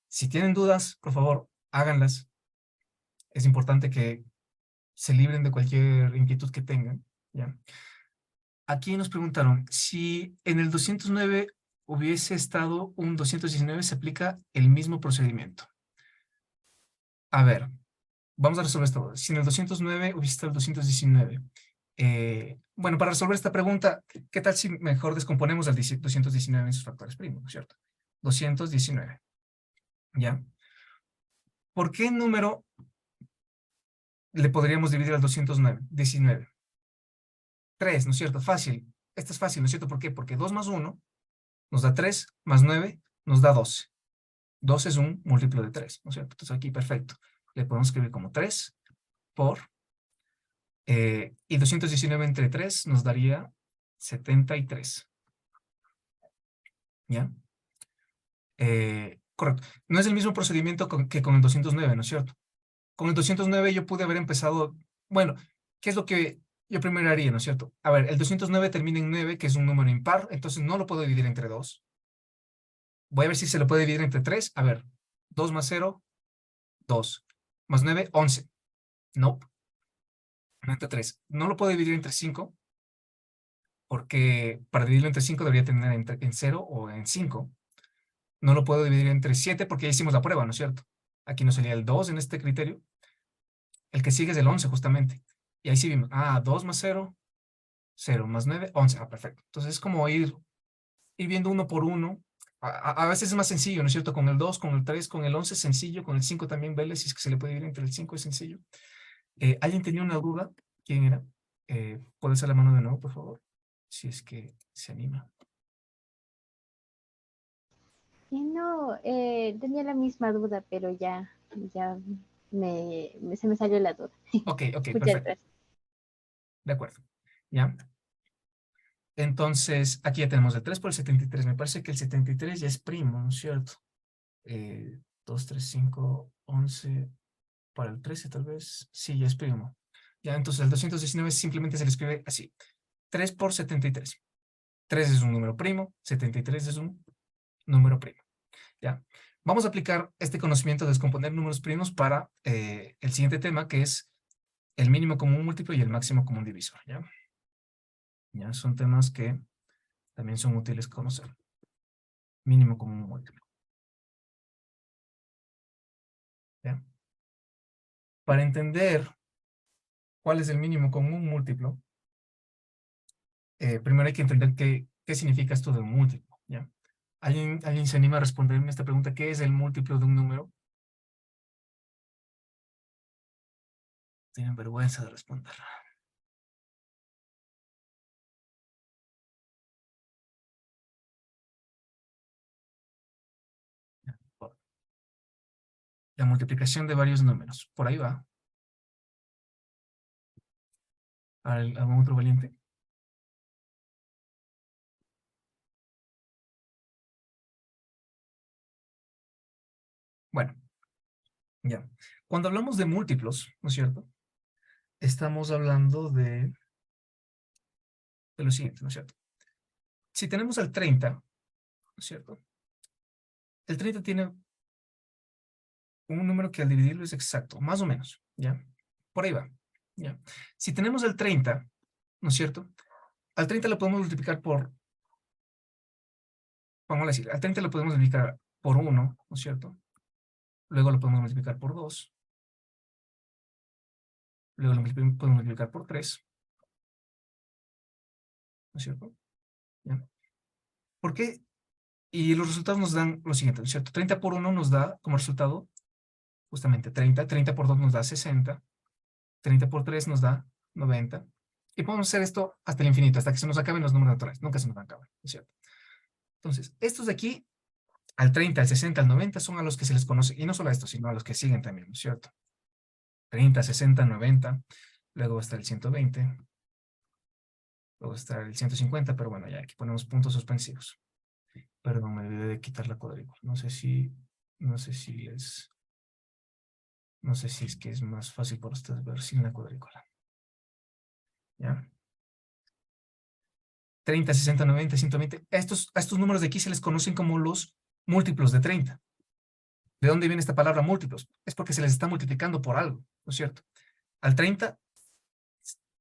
Si tienen dudas, por favor, háganlas. Es importante que se libren de cualquier inquietud que tengan, ¿ya? Aquí nos preguntaron, si en el 209 hubiese estado un 219, se aplica el mismo procedimiento. A ver, vamos a resolver esto. Si en el 209 hubiese estado el 219 Bueno, para resolver esta pregunta, ¿qué tal si mejor descomponemos al 219 en sus factores primos, ¿no es cierto? 219, ¿ya? ¿Por qué número le podríamos dividir al 219? 3, ¿no es cierto? Fácil. Esta es fácil, ¿no es cierto? ¿Por qué? Porque 2 más 1 nos da 3, más 9 nos da 12. 12 es un múltiplo de 3, ¿no es cierto? Entonces aquí, perfecto. Le podemos escribir como 3 por... y 219 entre 3 nos daría 73. ¿Ya? Correcto. No es el mismo procedimiento que con el 209, ¿no es cierto? Con el 209 yo pude haber empezado... Bueno, ¿qué es lo que yo primero haría, ¿no es cierto? A ver, el 209 termina en 9, que es un número impar, entonces no lo puedo dividir entre 2. Voy a ver si se lo puede dividir entre 3. A ver, 2 más 0, 2. Más 9, 11. No, no entre 3. No lo puedo dividir entre 5, porque para dividirlo entre 5 debería tener en 0 o en 5. No lo puedo dividir entre 7 porque ya hicimos la prueba, ¿no es cierto? Aquí nos salía el 2 en este criterio. El que sigue es el 11 justamente. Y ahí sí vimos, 2 más 0, 0 más 9, 11. Perfecto. Entonces es como ir viendo uno por uno. A veces es más sencillo, ¿no es cierto? Con el 2, con el 3, con el 11 es sencillo, con el 5 también vele, si es que se le puede dividir entre el 5 es sencillo. ¿Alguien tenía una duda? ¿Quién era? ¿Puede hacer la mano de nuevo, por favor? Si es que se anima. Sí, no, tenía la misma duda, pero ya se me salió la duda. Ok, Muchas perfecto. gracias. De acuerdo. ¿Ya? Entonces, aquí ya tenemos el 3 por el 73. Me parece que el 73 ya es primo, ¿no es cierto? 2, 3, 5, 11. Para el 13 tal vez. Sí, ya es primo. Ya, entonces el 219 simplemente se le escribe así. 3 por 73. 3 es un número primo, 73 es un número primo. ¿Ya? Vamos a aplicar este conocimiento de descomponer números primos para el siguiente tema, que es el mínimo común múltiplo y el máximo común divisor. ¿Ya? ¿Ya? Son temas que también son útiles conocer. Mínimo común múltiplo. ¿Ya? Para entender cuál es el mínimo común múltiplo, primero hay que entender qué significa esto de un múltiplo. ¿Ya? ¿Alguien se anima a responderme esta pregunta? ¿Qué es el múltiplo de un número? Tienen vergüenza de responder. La multiplicación de varios números. Por ahí va. ¿Algún otro valiente? Bueno, ya. Cuando hablamos de múltiplos, ¿no es cierto? Estamos hablando de lo siguiente, ¿no es cierto? Si tenemos el 30, ¿no es cierto? El 30 tiene un número que al dividirlo es exacto, más o menos, ¿ya? Por ahí va, ¿ya? Si tenemos el 30, ¿no es cierto? Al 30 lo podemos multiplicar por, vamos a decir, al 30 lo podemos multiplicar por 1, ¿no es cierto? Luego lo podemos multiplicar por 2. Luego lo podemos multiplicar por 3, ¿no es cierto? ¿Ya? ¿Por qué? Y los resultados nos dan lo siguiente, ¿no es cierto? 30 por 1 nos da como resultado justamente 30, 30 por 2 nos da 60, 30 por 3 nos da 90. Y podemos hacer esto hasta el infinito, hasta que se nos acaben los números naturales. Nunca se nos van a acabar, ¿no es cierto? Entonces, estos de aquí, al 30, al 60, al 90, son a los que se les conoce, y no solo a estos, sino a los que siguen también, ¿no es cierto? 30, 60, 90, luego está el 120, luego está el 150, pero bueno, ya aquí ponemos puntos suspensivos. Perdón, me olvidé de quitar la cuadrícula. No sé si es que es más fácil para ustedes ver sin la cuadrícula. ¿Ya? 30, 60, 90, 120. A estos números de aquí se les conocen como los múltiplos de 30. ¿De dónde viene esta palabra múltiplos? Es porque se les está multiplicando por algo, ¿no es cierto? Al 30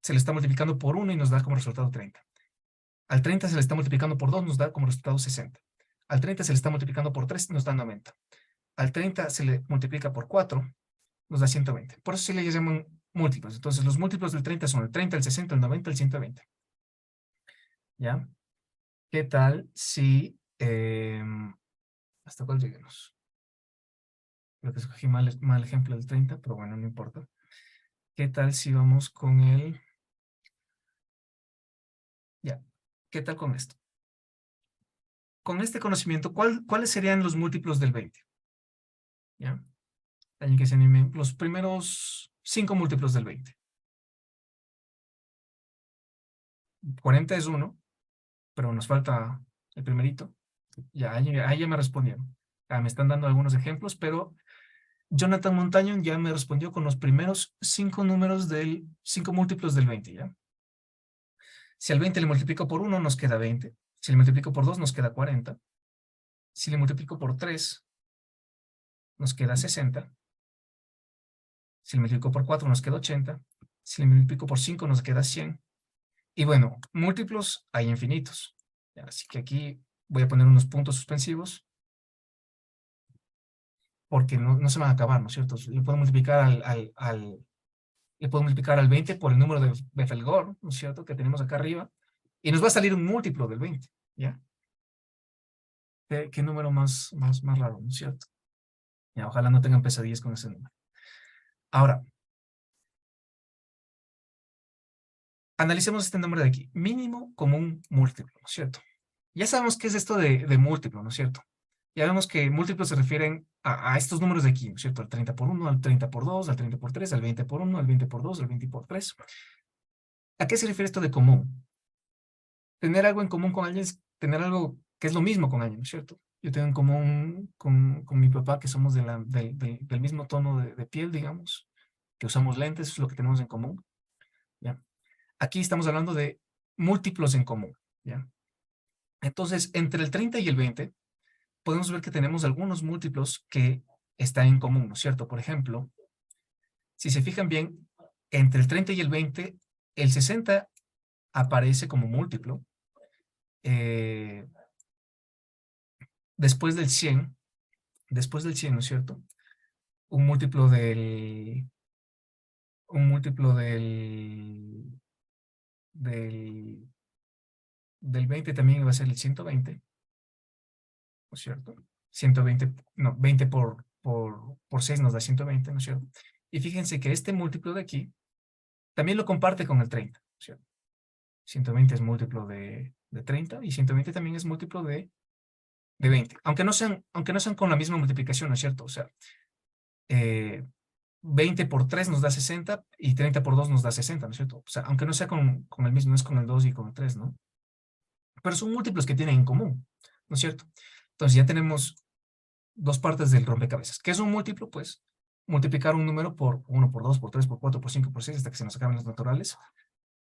se le está multiplicando por 1 y nos da como resultado 30. Al 30 se le está multiplicando por 2, nos da como resultado 60. Al 30 se le está multiplicando por 3, nos da 90. Al 30 se le multiplica por 4, nos da 120. Por eso se le llaman múltiplos. Entonces, los múltiplos del 30 son el 30, el 60, el 90, el 120. ¿Ya? ¿Qué tal si... ¿hasta cuál lleguemos? Creo que escogí mal ejemplo del 30, pero bueno, no importa. ¿Qué tal si vamos con el... Ya, ¿qué tal con esto? Con este conocimiento, ¿cuáles serían los múltiplos del 20? ¿Ya? Alguien que se anime. Los primeros 5 múltiplos del 20. 40 es 1, pero nos falta el primerito. Ya, ahí ya me respondieron. Me están dando algunos ejemplos, pero Jonathan Montaño ya me respondió con los primeros 5 números 5 múltiplos del 20, ¿ya? Si al 20 le multiplico por 1, nos queda 20. Si le multiplico por 2, nos queda 40. Si le multiplico por 3, nos queda 60. Si le multiplico por 4, nos queda 80. Si le multiplico por 5, nos queda 100. Y bueno, múltiplos hay infinitos. Así que aquí voy a poner unos puntos suspensivos porque no se van a acabar, ¿no es cierto? Le puedo multiplicar le puedo multiplicar al 20 por el número de Befelgor, ¿no es cierto?, que tenemos acá arriba, y nos va a salir un múltiplo del 20, ¿ya? ¿Qué número más raro, ¿no es cierto? Ya, ojalá no tengan pesadillas con ese número. Ahora, analicemos este número de aquí. Mínimo común múltiplo, ¿no es cierto? Ya sabemos qué es esto de múltiplo, ¿no es cierto? Ya vemos que múltiplos se refieren a estos números de aquí, ¿no es cierto? Al 30 por 1, al 30 por 2, al 30 por 3, al 20 por 1, al 20 por 2, al 20 por 3. ¿A qué se refiere esto de común? Tener algo en común con alguien es tener algo que es lo mismo con alguien, ¿no es cierto? Yo tengo en común con mi papá que somos del mismo tono de piel, digamos, que usamos lentes, es lo que tenemos en común, ¿ya? Aquí estamos hablando de múltiplos en común, ¿ya? Entonces, entre el 30 y el 20, podemos ver que tenemos algunos múltiplos que están en común, ¿no es cierto? Por ejemplo, si se fijan bien, entre el 30 y el 20, el 60 aparece como múltiplo. Después del 100, ¿no es cierto? Un múltiplo del 20 también va a ser el 120, ¿no es cierto? 120, no, 20 por 6 nos da 120, ¿no es cierto? Y fíjense que este múltiplo de aquí también lo comparte con el 30, ¿no es cierto? 120 es múltiplo de 30 y 120 también es múltiplo de 20. Aunque no sean con la misma multiplicación, ¿no es cierto? O sea, 20 por 3 nos da 60 y 30 por 2 nos da 60, ¿no es cierto? O sea, aunque no sea con el mismo, no es con el 2 y con el 3, ¿no? Pero son múltiplos que tienen en común, ¿no es cierto? Entonces ya tenemos dos partes del rompecabezas. ¿Qué es un múltiplo? Pues multiplicar un número por 1, por 2, por 3, por 4, por 5, por 6, hasta que se nos acaben los naturales.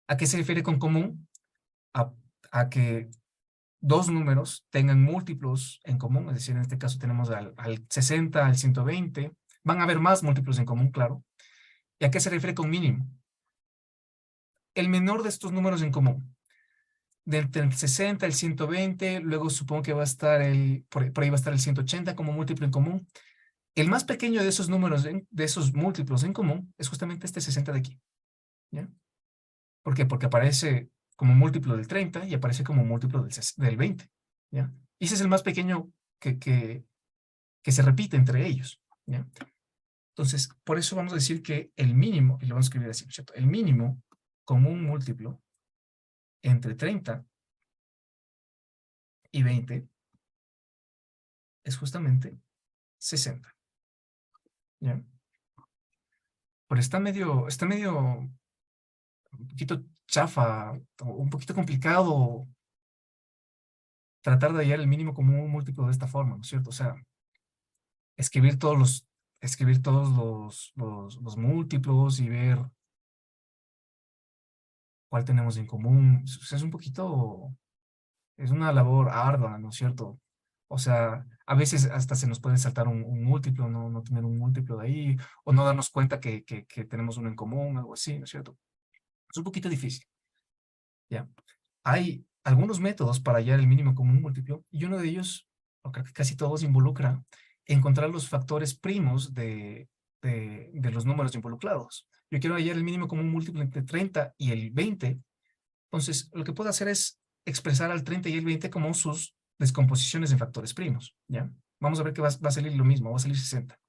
¿A qué se refiere con común? A que dos números tengan múltiplos en común, es decir, en este caso tenemos al 60, al 120, van a haber más múltiplos en común, claro. ¿Y a qué se refiere con mínimo? El menor de estos números en común. Entre el 60, el 120, luego supongo que va a estar por ahí va a estar el 180 como múltiplo en común. El más pequeño de esos números, de esos múltiplos en común, es justamente este 60 de aquí, ¿ya? ¿Por qué? Porque aparece como múltiplo del 30 y aparece como múltiplo del 20, ¿ya? Y ese es el más pequeño que se repite entre ellos, ¿ya? Entonces, por eso vamos a decir que el mínimo, y lo vamos a escribir así, ¿no es cierto? El mínimo común múltiplo entre 30 y 20 es justamente 60, ¿ya? Pero está medio un poquito chafa, o un poquito complicado tratar de hallar el mínimo común múltiplo de esta forma, ¿no es cierto? O sea, escribir todos los múltiplos y ver cuál tenemos en común. Es un poquito, es una labor ardua, ¿no es cierto? O sea, a veces hasta se nos puede saltar un múltiplo, no tener un múltiplo de ahí, o no darnos cuenta que tenemos uno en común, algo así, ¿no es cierto? Es un poquito difícil, ¿ya? Hay algunos métodos para hallar el mínimo común múltiplo, y uno de ellos, o creo que casi todos, involucra encontrar los factores primos de los números involucrados. Yo quiero hallar el mínimo común múltiplo entre 30 y el 20. Entonces, lo que puedo hacer es expresar al 30 y el 20 como sus descomposiciones en factores primos, ¿ya? Vamos a ver que va a salir lo mismo, va a salir 60,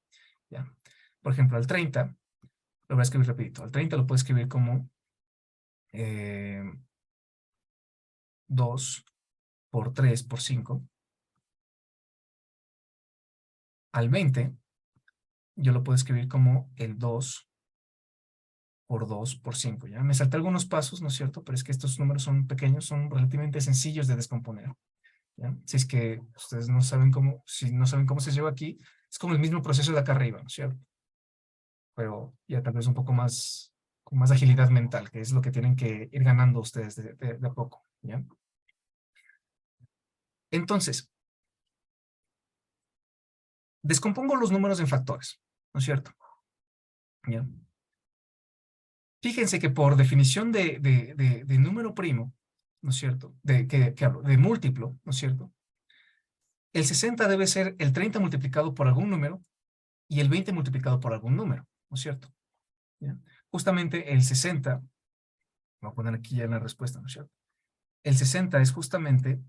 ¿ya? Por ejemplo, al 30, lo voy a escribir rapidito. Al 30 lo puedo escribir como 2 por 3 por 5. Al 20, yo lo puedo escribir como el 2 por 2 por 5, ¿ya? Me salté algunos pasos, ¿no es cierto? Pero es que estos números son pequeños, son relativamente sencillos de descomponer, ¿ya? Si es que ustedes no saben cómo, si no saben cómo se lleva aquí, es como el mismo proceso de acá arriba, ¿no es cierto? Pero ya tal vez un poco más, con más agilidad mental, que es lo que tienen que ir ganando ustedes de a poco, ¿ya? Entonces, descompongo los números en factores, ¿no es cierto? ¿Ya? Fíjense que por definición de número primo, ¿no es cierto? ¿Qué hablo? De múltiplo, ¿no es cierto? El 60 debe ser el 30 multiplicado por algún número y el 20 multiplicado por algún número, ¿no es cierto? ¿Ya? Justamente el 60, voy a poner aquí ya en la respuesta, ¿no es cierto? El 60 es justamente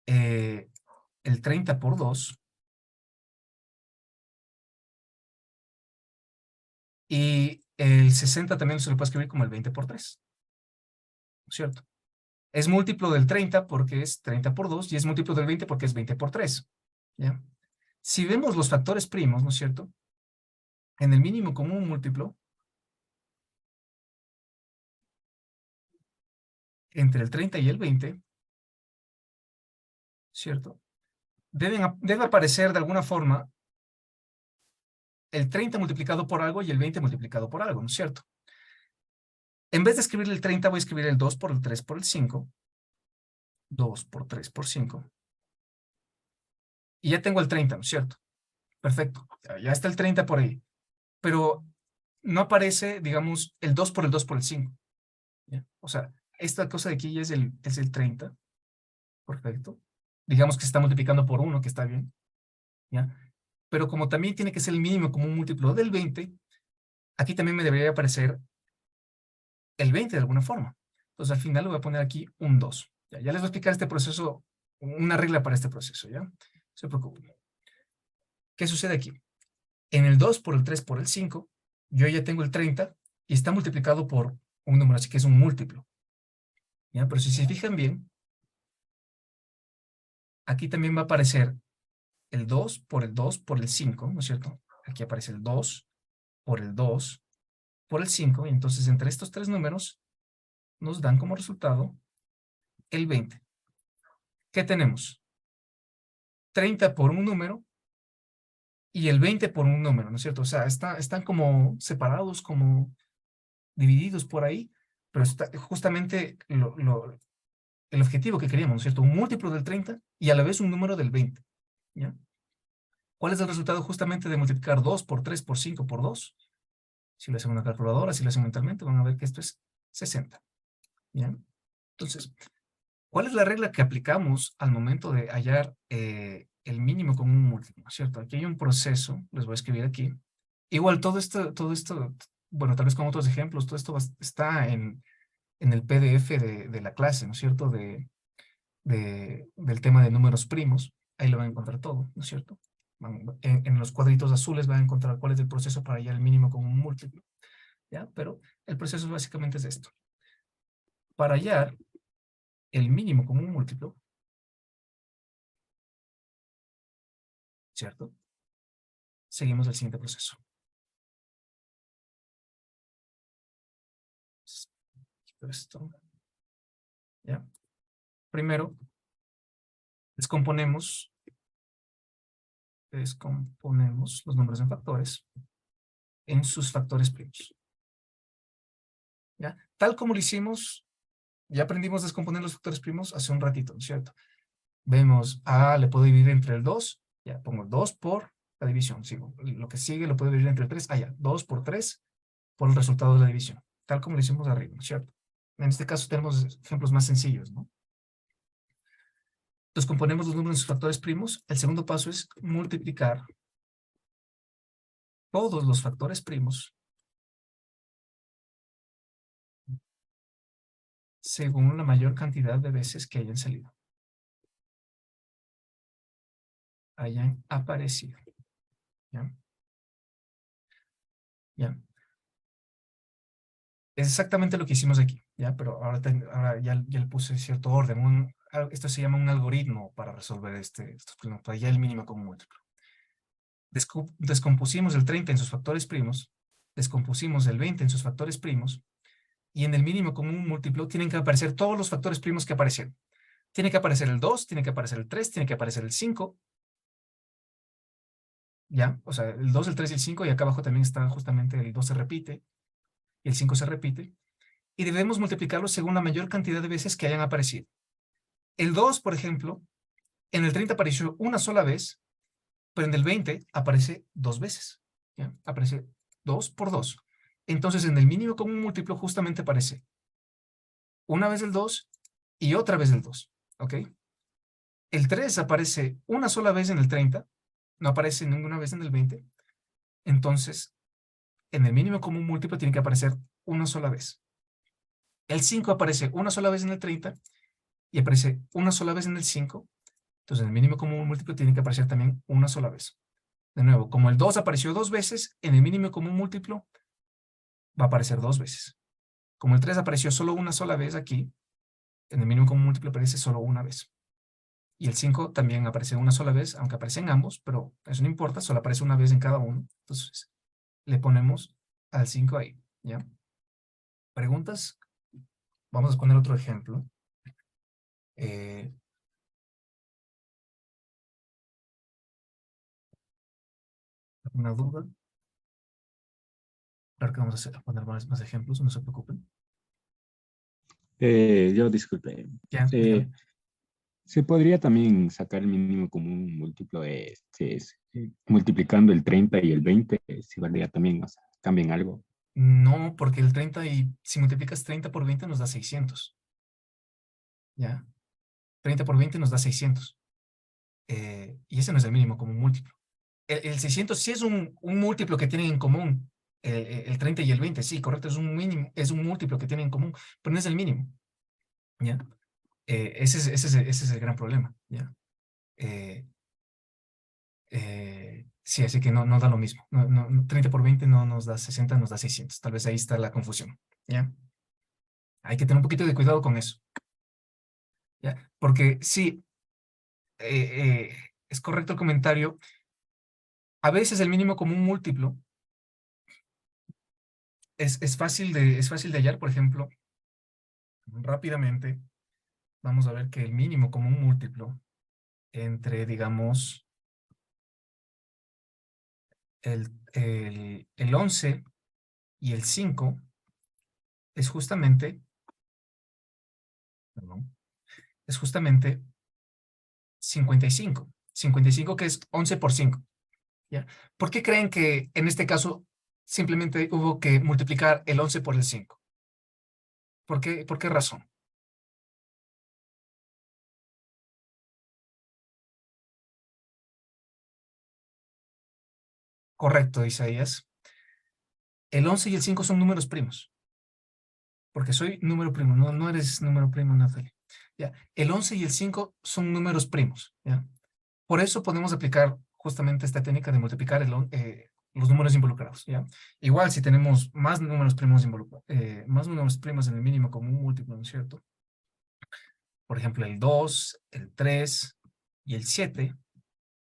el 30 por 2 y el 60 también se lo puede escribir como el 20 por 3, ¿no es cierto? Es múltiplo del 30 porque es 30 por 2 y es múltiplo del 20 porque es 20 por 3, ¿ya? Si vemos los factores primos, ¿no es cierto? En el mínimo común múltiplo, entre el 30 y el 20, ¿cierto? Debe aparecer de alguna forma el 30 multiplicado por algo y el 20 multiplicado por algo, ¿no es cierto? En vez de escribir el 30, voy a escribir el 2 por el 3 por el 5. 2 por 3 por 5. Y ya tengo el 30, ¿no es cierto? Perfecto. Ya está el 30 por ahí. Pero no aparece, digamos, el 2 por el 2 por el 5. ¿Ya? O sea, esta cosa de aquí ya es el 30. Perfecto. Digamos que se está multiplicando por 1, que está bien. ¿Ya? Pero como también tiene que ser el mínimo como un múltiplo del 20, aquí también me debería aparecer el 20 de alguna forma. Entonces al final le voy a poner aquí un 2. Ya les voy a explicar este proceso, una regla para este proceso, ¿ya? No se preocupen. ¿Qué sucede aquí? En el 2 por el 3 por el 5, yo ya tengo el 30 y está multiplicado por un número, así que es un múltiplo. ¿Ya? Pero si se fijan bien, aquí también va a aparecer el 2 por el 2 por el 5, ¿no es cierto? Aquí aparece el 2 por el 2 por el 5, y entonces entre estos tres números nos dan como resultado el 20. ¿Qué tenemos? 30 por un número y el 20 por un número, ¿no es cierto? O sea, están como separados, como divididos por ahí, pero está justamente el objetivo que queríamos, ¿no es cierto? Un múltiplo del 30 y a la vez un número del 20, ¿ya? ¿Cuál es el resultado justamente de multiplicar 2 por 3 por 5 por 2? Si lo hacen en una calculadora, si lo hacen mentalmente, van a ver que esto es 60, ¿ya? Entonces, ¿cuál es la regla que aplicamos al momento de hallar el mínimo común múltiplo? ¿Cierto? Aquí hay un proceso, les voy a escribir aquí. Igual todo esto, bueno, tal vez con otros ejemplos, todo esto está en el PDF de la clase, ¿no es cierto? Del tema de números primos. Ahí lo van a encontrar todo, ¿no es cierto? En los cuadritos azules van a encontrar cuál es el proceso para hallar el mínimo común múltiplo, ¿ya? Pero el proceso básicamente es esto. Para hallar el mínimo común múltiplo, ¿cierto? Seguimos el siguiente proceso. Esto, ¿ya? Primero, descomponemos los números en factores en sus factores primos, ¿ya? Tal como lo hicimos, ya aprendimos a descomponer los factores primos hace un ratito, ¿no es cierto? Vemos, le puedo dividir entre el 2, ya pongo 2 por la división, sigo. Lo que sigue lo puedo dividir entre el 3, ya, 2 por 3 por el resultado de la división, tal como lo hicimos arriba, ¿no es cierto? En este caso tenemos ejemplos más sencillos, ¿no? Entonces componemos los números en sus factores primos. El segundo paso es multiplicar todos los factores primos según la mayor cantidad de veces que hayan salido. Hayan aparecido. ¿Ya? ¿Ya? Es exactamente lo que hicimos aquí, ¿ya? Pero ahora ya le puse cierto orden. Esto se llama un algoritmo para resolver estos problemas, para hallar el mínimo común múltiplo. Descompusimos el 30 en sus factores primos, descompusimos el 20 en sus factores primos, y en el mínimo común múltiplo tienen que aparecer todos los factores primos que aparecieron. Tiene que aparecer el 2, tiene que aparecer el 3, tiene que aparecer el 5, ¿ya? O sea, el 2, el 3 y el 5, y acá abajo también está justamente el 2 se repite, y el 5 se repite, y debemos multiplicarlos según la mayor cantidad de veces que hayan aparecido. El 2, por ejemplo, en el 30 apareció una sola vez, pero en el 20 aparece 2 veces, ¿ya? Aparece 2 por 2. Entonces, en el mínimo común múltiplo justamente aparece una vez el 2 y otra vez el 2, ¿ok? El 3 aparece una sola vez en el 30, no aparece ninguna vez en el 20. Entonces, en el mínimo común múltiplo tiene que aparecer una sola vez. El 5 aparece una sola vez en el 30 y aparece una sola vez en el 5. Entonces, en el mínimo común múltiplo tiene que aparecer también una sola vez. De nuevo, como el 2 apareció 2 veces, en el mínimo común múltiplo va a aparecer 2 veces. Como el 3 apareció solo una sola vez aquí, en el mínimo común múltiplo aparece solo una vez. Y el 5 también aparece una sola vez, aunque aparecen ambos, pero eso no importa, solo aparece una vez en cada uno. Entonces, le ponemos al 5 ahí, ¿ya? ¿Preguntas? Vamos a poner otro ejemplo. ¿Alguna duda? Claro que vamos a poner más ejemplos, no se preocupen. Yo disculpe. Ya, Eh, dígame. ¿Se podría también sacar el mínimo común múltiplo multiplicando el 30 y el 20? Si valdría también, o sea, cambian algo. No, porque el 30 y si multiplicas 30 por 20 nos da 600. ¿Ya? 30 por 20 nos da 600. Y ese no es el mínimo común múltiplo. El 600 sí es un múltiplo que tienen en común. El 30 y el 20, sí, correcto, es un mínimo, es un múltiplo que tienen en común, pero no es el mínimo. ¿Ya? Ese es el gran problema. ¿Ya? Sí, así que no da lo mismo. 30 por 20 no nos da 60, nos da 600. Tal vez ahí está la confusión. ¿Ya? Hay que tener un poquito de cuidado con eso. ¿Ya? Porque sí, es correcto el comentario. A veces el mínimo común múltiplo es fácil de hallar. Por ejemplo, rápidamente vamos a ver que el mínimo común múltiplo entre, digamos, el 11 y el 5 es justamente, perdón, es justamente 55. 55 que es 11 por 5. ¿Ya? ¿Por qué creen que en este caso simplemente hubo que multiplicar el 11 por el 5? ¿Por qué razón? Correcto, Isaías. El 11 y el 5 son números primos. Porque soy número primo, no eres número primo, Natalie. ¿Ya? El 11 y el 5 son números primos. ¿Ya? Por eso podemos aplicar justamente esta técnica de multiplicar los números involucrados. ¿Ya? Igual si tenemos más números primos más números primos en el mínimo común múltiplo, ¿no es cierto? Por ejemplo, el 2, el 3 y el 7.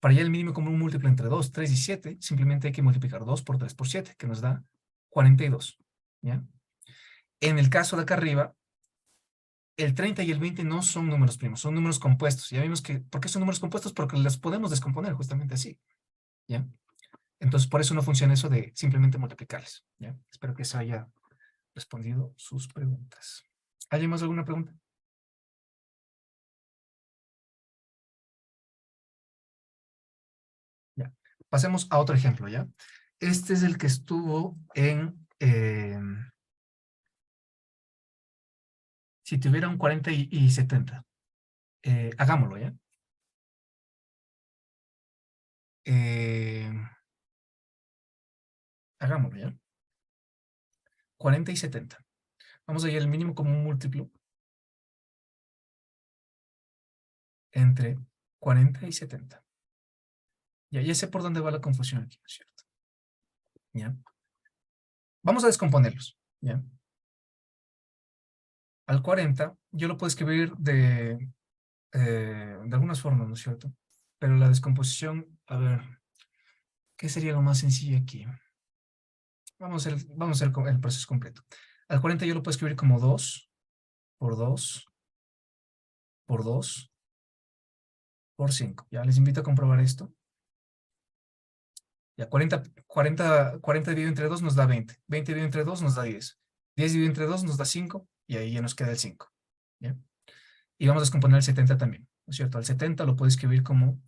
Para hallar el mínimo común múltiplo entre 2, 3 y 7, simplemente hay que multiplicar 2 por 3 por 7, que nos da 42. ¿Ya? En el caso de acá arriba, el 30 y el 20 no son números primos, son números compuestos. Ya vimos que, ¿por qué son números compuestos? Porque los podemos descomponer justamente así. ¿Ya? Entonces, por eso no funciona eso de simplemente multiplicarles. ¿Ya? Espero que eso haya respondido sus preguntas. ¿Alguien más alguna pregunta? Ya. Pasemos a otro ejemplo, ¿ya? Este es el que estuvo en... si tuviera un 40 y 70. Hagámoslo, ¿ya? Hagámoslo, ¿ya? 40 y 70. Vamos a hallar el mínimo común múltiplo entre 40 y 70. Ya sé por dónde va la confusión aquí, ¿no es cierto? ¿Ya? Vamos a descomponerlos, ¿ya? Al 40, yo lo puedo escribir de algunas formas, ¿no es cierto? Pero la descomposición, a ver, ¿qué sería lo más sencillo aquí? Vamos a hacer el proceso completo. Al 40 yo lo puedo escribir como 2 por 2 por 2 por 5. Ya les invito a comprobar esto. Ya 40 dividido entre 2 nos da 20. 20 dividido entre 2 nos da 10. 10 dividido entre 2 nos da 5 y ahí ya nos queda el 5. ¿Ya? Y vamos a descomponer el 70 también, ¿no es cierto? Al 70 lo puedo escribir como,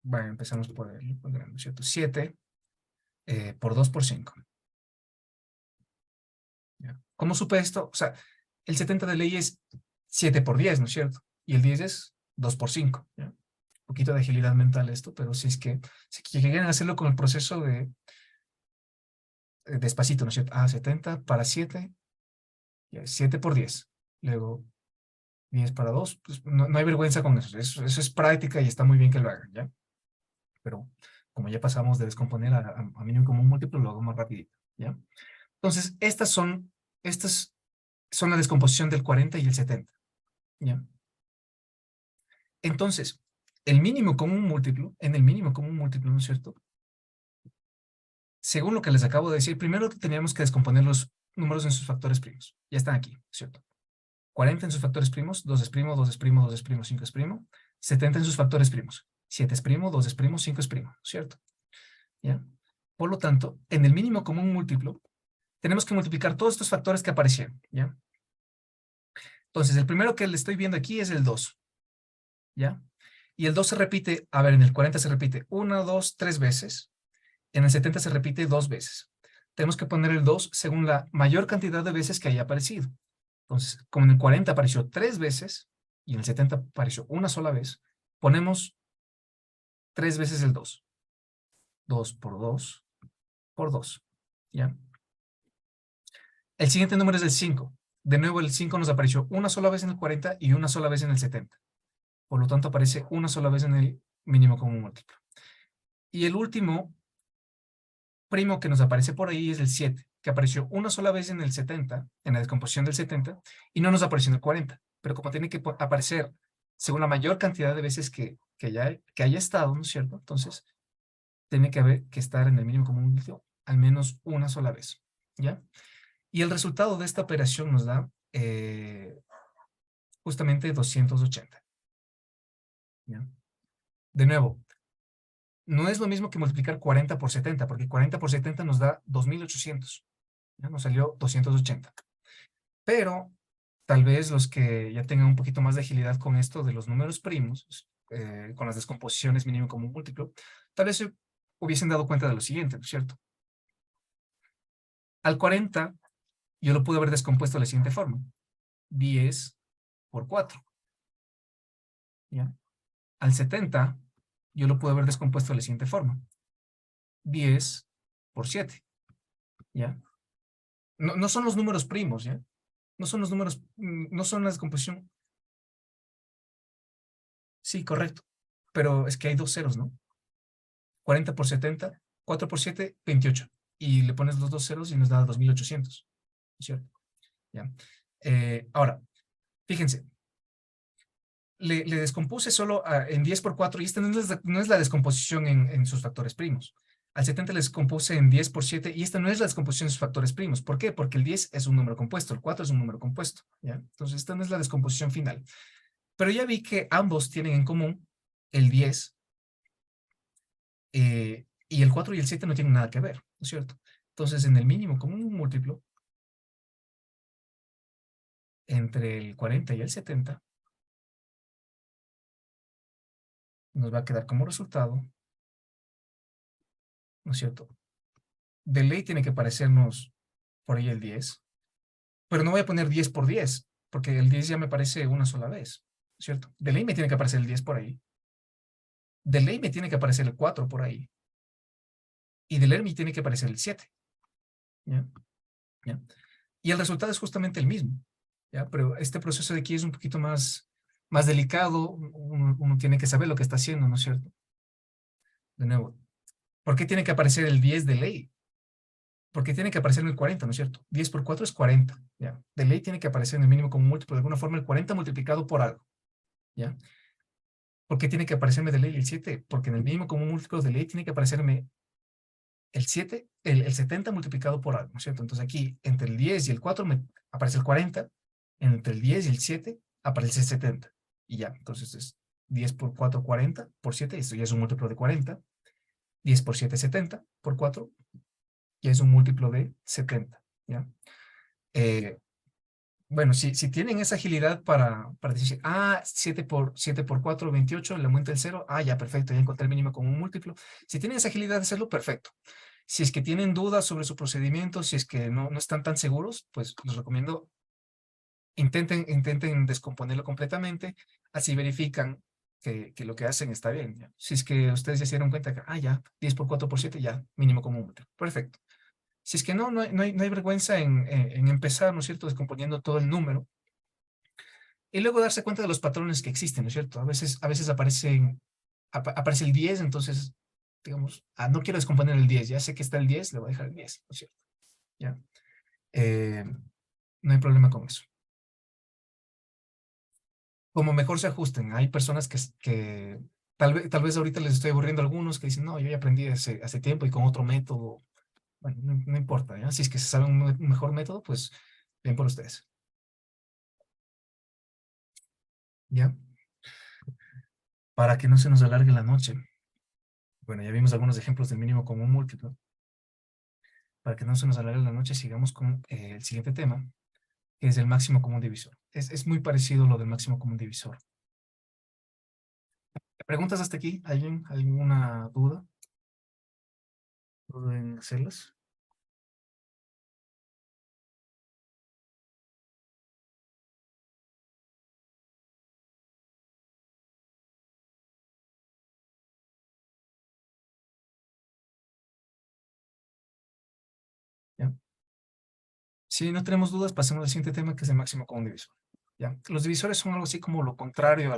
bueno, empezamos por el grande, ¿no es cierto? 7 por 2 por 5. ¿Ya? ¿Cómo supe esto? O sea, el 70 de ley es 7 por 10, ¿no es cierto? Y el 10 es 2 por 5. ¿Ya? Un poquito de agilidad mental esto, pero si quieren hacerlo con el proceso de despacito, ¿no es cierto? 70 para 7, 7 por 10. Luego 10 para 2, pues no hay vergüenza con eso. Eso es práctica y está muy bien que lo hagan, ¿ya? Pero como ya pasamos de descomponer a mínimo común múltiplo, lo hago más rapidito, ¿ya? Entonces, estas son la descomposición del 40 y el 70, ¿ya? Entonces, el mínimo común múltiplo, en el mínimo común múltiplo, ¿no es cierto? Según lo que les acabo de decir, primero teníamos que descomponer los números en sus factores primos. Ya están aquí, ¿cierto? 40 en sus factores primos, 2 es primo, 2 es primo, 2 es primo, 5 es primo. 70 en sus factores primos, 7 es primo, 2 es primo, 5 es primo, ¿cierto? ¿Ya? Por lo tanto, en el mínimo común múltiplo, tenemos que multiplicar todos estos factores que aparecieron, ¿ya? Entonces, el primero que le estoy viendo aquí es el 2, ¿ya? Y el 2 se repite, a ver, en el 40 se repite 1, 2, 3 veces. En el 70 se repite 2 veces. Tenemos que poner el 2 según la mayor cantidad de veces que haya aparecido. Entonces, como en el 40 apareció 3 veces y en el 70 apareció una sola vez, ponemos 3 veces el 2. 2 por 2 por 2. ¿Ya? El siguiente número es el 5. De nuevo, el 5 nos apareció una sola vez en el 40 y una sola vez en el 70. Por lo tanto, aparece una sola vez en el mínimo común múltiplo. Y el último primo que nos aparece por ahí es el 7, que apareció una sola vez en el 70, en la descomposición del 70, y no nos apareció en el 40. Pero como tiene que aparecer según la mayor cantidad de veces que haya estado, ¿no es cierto? Entonces, tiene que estar en el mínimo común múltiplo al menos una sola vez, ¿ya? Y el resultado de esta operación nos da justamente 280. ¿Ya? De nuevo, no es lo mismo que multiplicar 40 por 70, porque 40 por 70 nos da 2800. ¿Ya? Nos salió 280. Pero tal vez los que ya tengan un poquito más de agilidad con esto de los números primos, con las descomposiciones mínimo común múltiplo, tal vez se hubiesen dado cuenta de lo siguiente, ¿no es cierto? Al 40 yo lo pude haber descompuesto de la siguiente forma. 10 por 4. ¿Ya? Al 70 yo lo pude haber descompuesto de la siguiente forma. 10 por 7. ¿Ya? No son los números primos, ¿ya? No son los números, no son la descomposición. Sí, correcto. Pero es que hay dos ceros, ¿no? 40 por 70, 4 por 7, 28. Y le pones los dos ceros y nos da 2800. ¿Cierto? ¿Ya? Ahora, fíjense. Le descompuse solo en 10 por 4 y esta no es la descomposición en sus factores primos. Al 70 le descompuse en 10 por 7 y esta no es la descomposición en sus factores primos. ¿Por qué? Porque el 10 es un número compuesto, el 4 es un número compuesto. ¿Ya? Entonces esta no es la descomposición final. Pero ya vi que ambos tienen en común el 10 y el 4 y el 7 no tienen nada que ver, ¿no es cierto? Entonces en el mínimo común múltiplo entre el 40 y el 70 nos va a quedar como resultado, ¿no es cierto? De ley tiene que parecernos por ahí el 10, pero no voy a poner 10 por 10, porque el 10 ya me parece una sola vez, ¿cierto? De ley me tiene que aparecer el 10 por ahí. De ley me tiene que aparecer el 4 por ahí. y del ERMI tiene que aparecer el 7. ¿Ya? ¿Ya? Y el resultado es justamente el mismo. ¿Ya? Pero este proceso de aquí es un poquito más delicado. Uno tiene que saber lo que está haciendo, ¿no es cierto? De nuevo, ¿por qué tiene que aparecer el 10 de ley? Porque tiene que aparecer en el 40, ¿no es cierto? 10 por 4 es 40, ¿ya? De ley tiene que aparecer en el mínimo común múltiplo, de alguna forma el 40 multiplicado por algo, ¿ya? ¿Por qué tiene que aparecerme de ley el 7? Porque en el mínimo común múltiplo de ley tiene que aparecerme el 7, el 70 multiplicado por algo, ¿no es cierto? Entonces aquí, entre el 10 y el 4 me aparece el 40, entre el 10 y el 7 aparece el 70, y ya, entonces es 10 por 4, 40, por 7, esto ya es un múltiplo de 40, 10 por 7, 70, por 4, ya es un múltiplo de 70, ¿ya? Bueno, si tienen esa agilidad para decir, 7 por 4, 28, le aumenta el 0, ya, perfecto, ya encontré el mínimo como un múltiplo. Si tienen esa agilidad de hacerlo, perfecto. Si es que tienen dudas sobre su procedimiento, si es que no están tan seguros, pues les recomiendo, intenten descomponerlo completamente, así verifican que lo que hacen está bien, ¿ya? Si es que ustedes ya se dieron cuenta que, ya, 10 por 4 por 7, ya, mínimo como un múltiplo. Perfecto. Si es que no hay vergüenza en empezar, ¿no es cierto?, descomponiendo todo el número y luego darse cuenta de los patrones que existen, ¿no es cierto? A veces aparece el 10, entonces, digamos, no quiero descomponer el 10, ya sé que está el 10, le voy a dejar el 10, ¿no es cierto? ¿Ya? Eh, no hay problema con eso. Como mejor se ajusten, hay personas que tal vez ahorita les estoy aburriendo a algunos que dicen, no, yo ya aprendí hace tiempo y con otro método. Bueno, no importa, ¿ya? Si es que se sabe un mejor método, pues bien por ustedes. ¿Ya? Para que no se nos alargue la noche. Bueno, ya vimos algunos ejemplos del mínimo común múltiplo. Para que no se nos alargue la noche, sigamos con el siguiente tema, que es el máximo común divisor. Es muy parecido lo del máximo común divisor. ¿Preguntas hasta aquí? ¿Alguien? ¿Alguna duda? ¿Pueden hacerlas? ¿Ya? Si no tenemos dudas, pasemos al siguiente tema, que es el máximo común divisor. ¿Ya? Los divisores son algo así como lo contrario a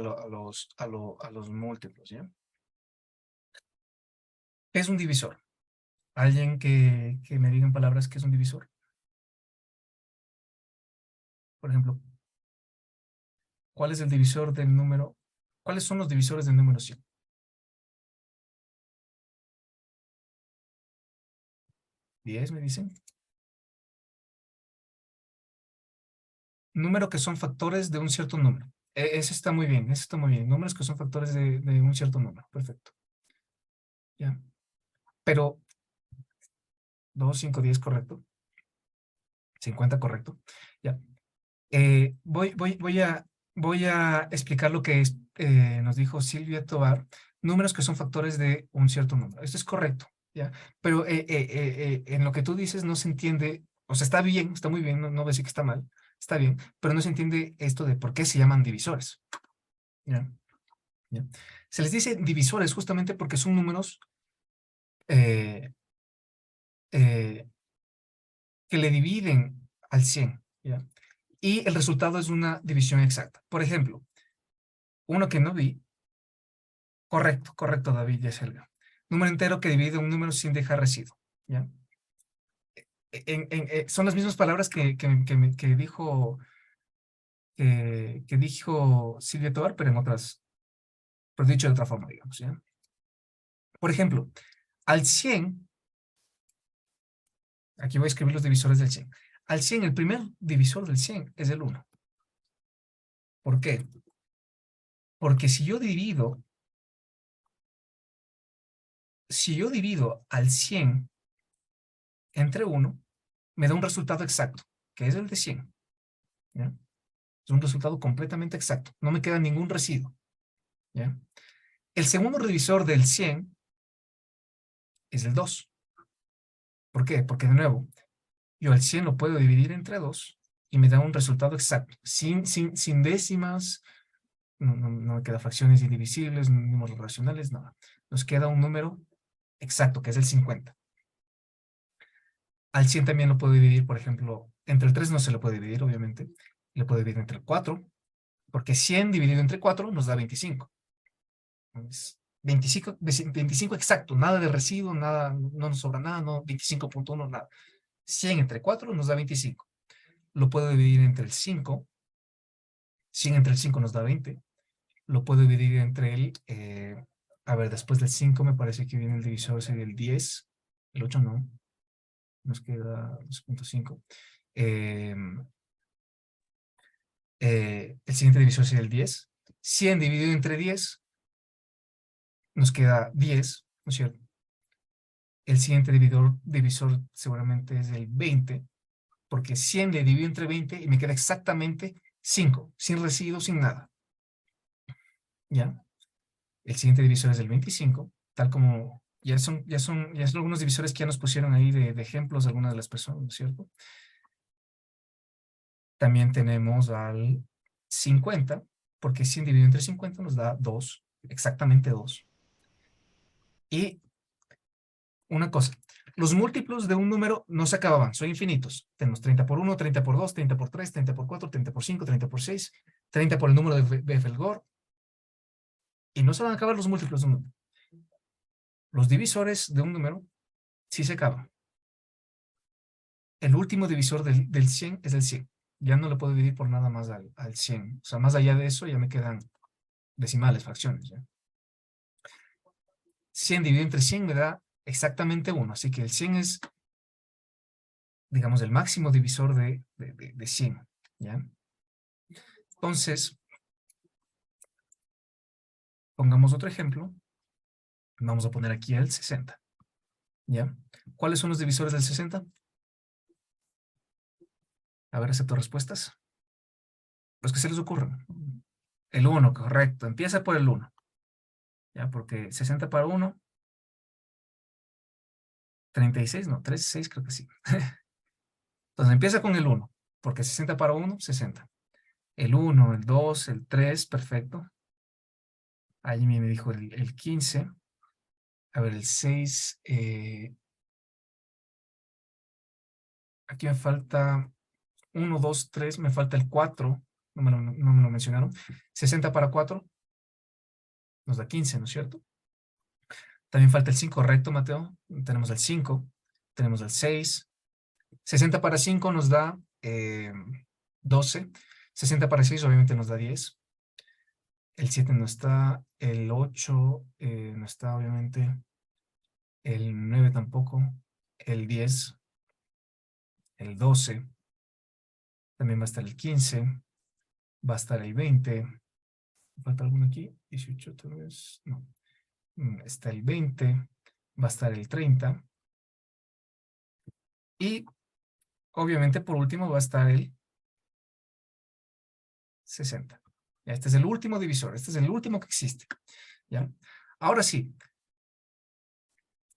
los múltiplos, ¿ya? ¿Qué es un divisor? ¿Alguien que me diga en palabras qué es un divisor? Por ejemplo, ¿cuál es el divisor del número? ¿Cuáles son los divisores del número 100? 10, me dicen. Número que son factores de un cierto número. Ese está muy bien, ese está muy bien. Números que son factores de un cierto número. Perfecto. Ya. Pero 2, 5, 10, correcto. 50, correcto. Ya. Voy a explicar lo que nos dijo Silvia Tovar. Números que son factores de un cierto número. Esto es correcto, ¿ya? Pero en lo que tú dices no se entiende, o sea, está bien, está muy bien, no voy a decir que está mal, está bien, pero no se entiende esto de por qué se llaman divisores, ¿ya? ¿Ya? Se les dice divisores justamente porque son números eh, eh, que le dividen al 100, ¿ya? Y el resultado es una división exacta. Por ejemplo, uno que no vi, correcto, David, ya salió. Número entero que divide un número sin dejar residuo, ¿ya? Son las mismas palabras que dijo Silvia Tovar, pero pero dicho de otra forma, digamos, ¿ya? Por ejemplo, al 100, aquí voy a escribir los divisores del 100. Al 100, el primer divisor del 100 es el 1. ¿Por qué? Porque si yo divido al 100 entre 1, me da un resultado exacto, que es el de 100, ¿ya? Es un resultado completamente exacto. No me queda ningún residuo, ¿ya? El segundo divisor del 100 es el 2. ¿Por qué? Porque, de nuevo, yo el 100 lo puedo dividir entre 2 y me da un resultado exacto, sin décimas, no me queda fracciones indivisibles, números racionales, nada. Nos queda un número exacto, que es el 50. Al 100 también lo puedo dividir, por ejemplo, entre el 3 no se lo puede dividir, obviamente. Le puedo dividir entre el 4, porque 100 dividido entre 4 nos da 25. Entonces, 25 exacto, nada de residuo, nada, no nos sobra nada, no, 25.1, nada. 100 entre 4 nos da 25. Lo puedo dividir entre el 5. 100 entre el 5 nos da 20. Lo puedo dividir entre el, a ver, después del 5 me parece que viene el divisor, sería el 10. El 8 no. Nos queda 2.5. El siguiente divisor sería el 10. 100 dividido entre 10 nos queda 10, ¿no es cierto? El siguiente divisor seguramente es el 20, porque 100 le divido entre 20 y me queda exactamente 5, sin residuo, sin nada. ¿Ya? El siguiente divisor es el 25, tal como ya son algunos divisores que ya nos pusieron ahí de ejemplos de algunas de las personas, ¿no es cierto? También tenemos al 50, porque 100 dividido entre 50 nos da 2, exactamente 2. Y una cosa, los múltiplos de un número no se acababan, son infinitos. Tenemos 30 por 1, 30 por 2, 30 por 3, 30 por 4, 30 por 5, 30 por 6, 30 por el número de Beffelgor. Y no se van a acabar los múltiplos de un número. Los divisores de un número sí se acaban. El último divisor del 100 es el 100. Ya no le puedo dividir por nada más al 100. O sea, más allá de eso ya me quedan decimales, fracciones. ¿Ya? 100 dividido entre 100 me da exactamente 1. Así que el 100 es, digamos, el máximo divisor de 100. ¿Ya? Entonces, pongamos otro ejemplo. Vamos a poner aquí el 60. ¿Ya? ¿Cuáles son los divisores del 60? A ver, acepto respuestas. Los que se les ocurran. El 1, correcto. Empieza por el 1. ¿Ya? Porque 60 para 1. 36, no, 36 creo que sí. Entonces empieza con el 1. Porque 60 para 1, 60. El 1, el 2, el 3, perfecto. Ahí me dijo el 15. A ver, el 6. Aquí me falta 1, 2, 3. Me falta el 4. No me lo mencionaron. 60 para 4. Nos da 15, ¿no es cierto? También falta el 5, correcto, Mateo. Tenemos el 5. Tenemos el 6. 60 para 5 nos da 12. 60 para 6 obviamente nos da 10. El 7 no está. El 8 no está, obviamente. El 9 tampoco. El 10. El 12. También va a estar el 15. Va a estar el 20. ¿Falta alguno aquí? 18 tal vez. No. Está el 20. Va a estar el 30. Y obviamente por último va a estar el 60. Ya, este es el último divisor. Este es el último que existe. ¿Ya? Ahora sí.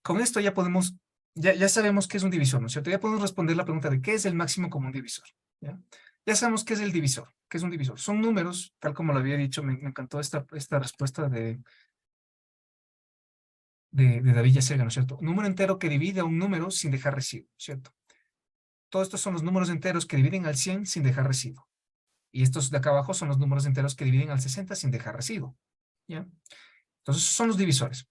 Con esto ya podemos, ya sabemos qué es un divisor, ¿no es cierto? Ya podemos responder la pregunta de qué es el máximo común divisor. ¿Ya? Ya sabemos qué es el divisor. ¿Qué es un divisor? Son números, tal como lo había dicho, me encantó esta respuesta de David Yacerga, ¿no es cierto? Un número entero que divide a un número sin dejar residuo, ¿cierto? Todos estos son los números enteros que dividen al 100 sin dejar residuo. Y estos de acá abajo son los números enteros que dividen al 60 sin dejar residuo. ¿Ya? Entonces, son los divisores.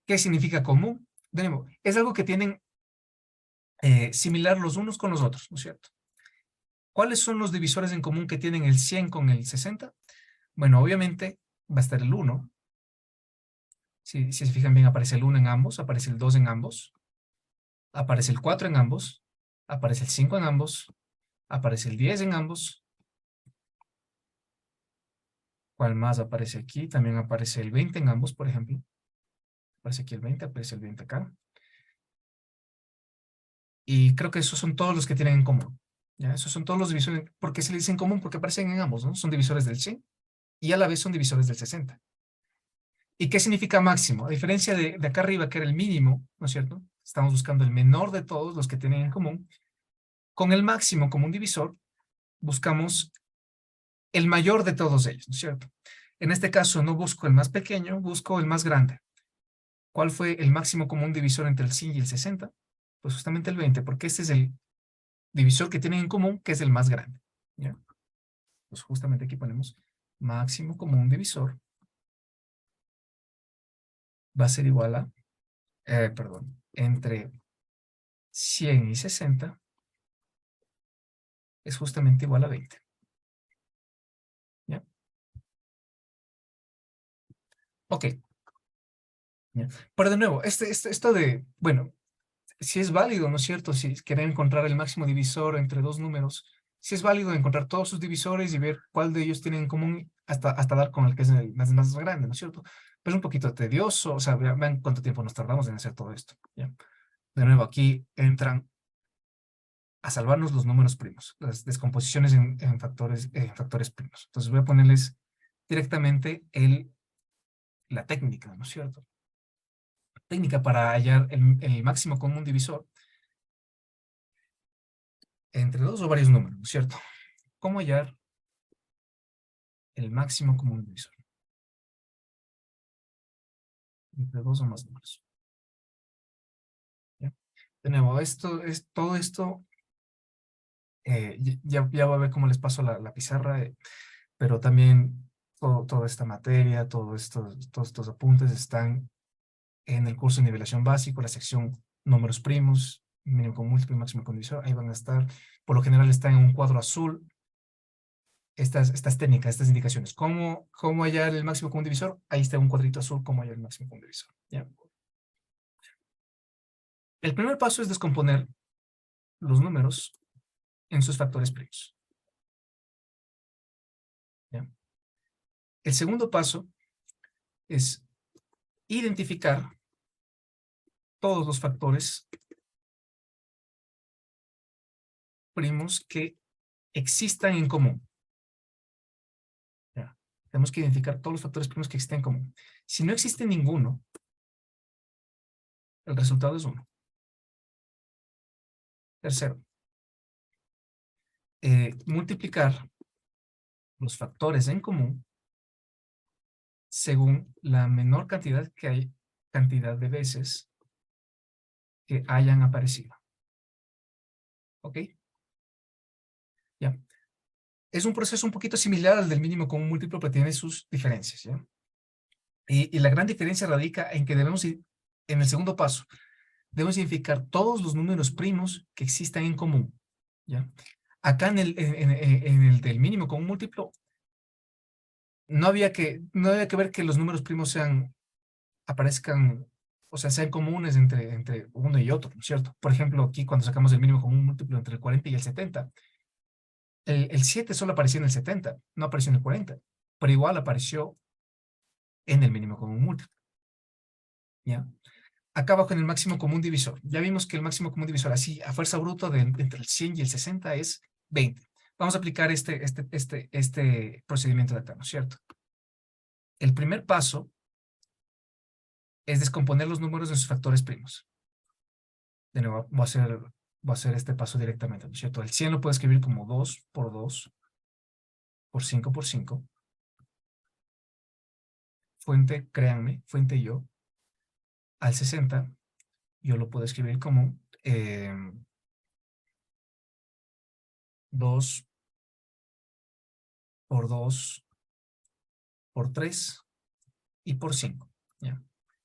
¿Qué significa común? De nuevo, es algo que tienen similar los unos con los otros, ¿no es cierto? ¿Cuáles son los divisores en común que tienen el 100 con el 60? Bueno, obviamente va a estar el 1. Si se fijan bien, aparece el 1 en ambos, aparece el 2 en ambos, aparece el 4 en ambos, aparece el 5 en ambos, aparece el 10 en ambos. ¿Cuál más aparece aquí? También aparece el 20 en ambos, por ejemplo. Aparece aquí el 20, aparece el 20 acá. Y creo que esos son todos los que tienen en común. ¿Ya? Esos son todos los divisores. ¿Por qué se le dice en común? Porque aparecen en ambos, ¿no? Son divisores del 100 y a la vez son divisores del 60. ¿Y qué significa máximo? A diferencia de acá arriba, que era el mínimo, ¿no es cierto? Estamos buscando el menor de todos los que tienen en común. Con el máximo como un divisor, buscamos el mayor de todos ellos, ¿no es cierto? En este caso no busco el más pequeño, busco el más grande. ¿Cuál fue el máximo común divisor entre el 100 y el 60? Pues justamente el 20, porque este es el divisor que tienen en común, que es el más grande. ¿Ya? Pues justamente aquí ponemos máximo común divisor va a ser igual a, perdón, entre 100 y 60 es justamente igual a 20. ¿Ya? Ok. ¿Ya? Pero de nuevo, esto de, bueno, si es válido, ¿no es cierto? Si quieren encontrar el máximo divisor entre dos números, si es válido encontrar todos sus divisores y ver cuál de ellos tienen en común hasta dar con el que es el más grande, ¿no es cierto? Pero es un poquito tedioso, o sea, vean cuánto tiempo nos tardamos en hacer todo esto. ¿Ya? De nuevo, aquí entran a salvarnos los números primos, las descomposiciones en factores primos. Entonces voy a ponerles directamente la técnica, ¿no es cierto? Técnica para hallar el máximo común divisor entre dos o varios números, ¿no es cierto? ¿Cómo hallar el máximo común divisor entre dos o más números? ¿Ya? De nuevo, todo esto, ya va a ver cómo les paso la pizarra, pero también toda esta materia, todos estos apuntes están en el curso de nivelación básico, la sección números primos, mínimo común múltiplo y máximo común divisor, ahí van a estar. Por lo general están en un cuadro azul estas técnicas, estas indicaciones. ¿Cómo hallar el máximo común divisor? Ahí está un cuadrito azul, cómo hallar el máximo común divisor. ¿Ya? El primer paso es descomponer los números en sus factores primos. ¿Ya? El segundo paso es identificar todos los factores primos que existan en común. ¿Ya? Tenemos que identificar todos los factores primos que existen en común. Si no existe ninguno, el resultado es 1. Tercero, multiplicar los factores en común según la menor cantidad de veces que hayan aparecido. ¿Ok? Ya. Es un proceso un poquito similar al del mínimo común múltiplo, pero tiene sus diferencias. ¿Ya? Y la gran diferencia radica en que debemos ir, en el segundo paso, debemos identificar todos los números primos que existan en común. ¿Ya? Acá en el del mínimo común múltiplo, no había que ver que los números primos aparezcan, o sea, sean comunes entre uno y otro, ¿no es cierto? Por ejemplo, aquí cuando sacamos el mínimo común múltiplo entre el 40 y el 70, el 7 solo apareció en el 70, no apareció en el 40, pero igual apareció en el mínimo común múltiplo. ¿Ya? Acá abajo en el máximo común divisor, ya vimos que el máximo común divisor, así a fuerza bruta entre el 100 y el 60 es 20. Vamos a aplicar este procedimiento de acá, ¿no es cierto? El primer paso es descomponer los números en sus factores primos. De nuevo, voy a hacer este paso directamente, ¿no es cierto? El 100 lo puedo escribir como 2 por 2 por 5 por 5. Fuente, créanme, fuente yo. Al 60, yo lo puedo escribir como 2 por 2 por 3 y por 5. ¿Ya?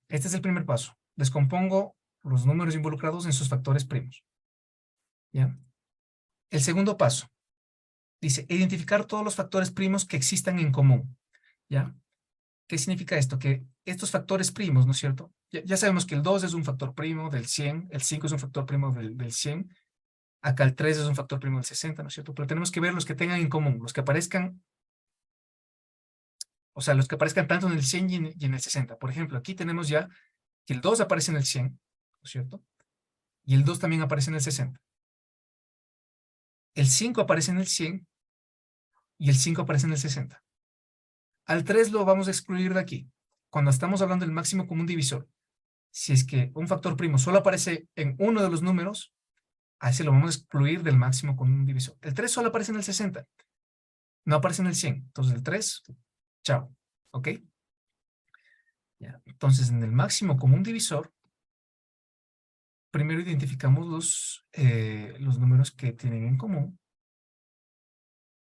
Este es el primer paso. Descompongo los números involucrados en sus factores primos. ¿Ya? El segundo paso dice identificar todos los factores primos que existan en común. ¿Ya? ¿Qué significa esto? Que estos factores primos, ¿no es cierto? Ya sabemos que el 2 es un factor primo del 100, el 5 es un factor primo del 100, acá el 3 es un factor primo del 60, ¿no es cierto? Pero tenemos que ver los que tengan en común, los que aparezcan, o sea, los que aparezcan tanto en el 100 y en el 60. Por ejemplo, aquí tenemos ya que el 2 aparece en el 100, ¿no es cierto? Y el 2 también aparece en el 60. El 5 aparece en el 100 y el 5 aparece en el 60. Al 3 lo vamos a excluir de aquí. Cuando estamos hablando del máximo común divisor, si es que un factor primo solo aparece en uno de los números, a ese lo vamos a excluir del máximo común divisor. El 3 solo aparece en el 60, no aparece en el 100. Entonces el 3, chao. ¿Ok? Ya. Entonces en el máximo común divisor, primero identificamos los números que tienen en común,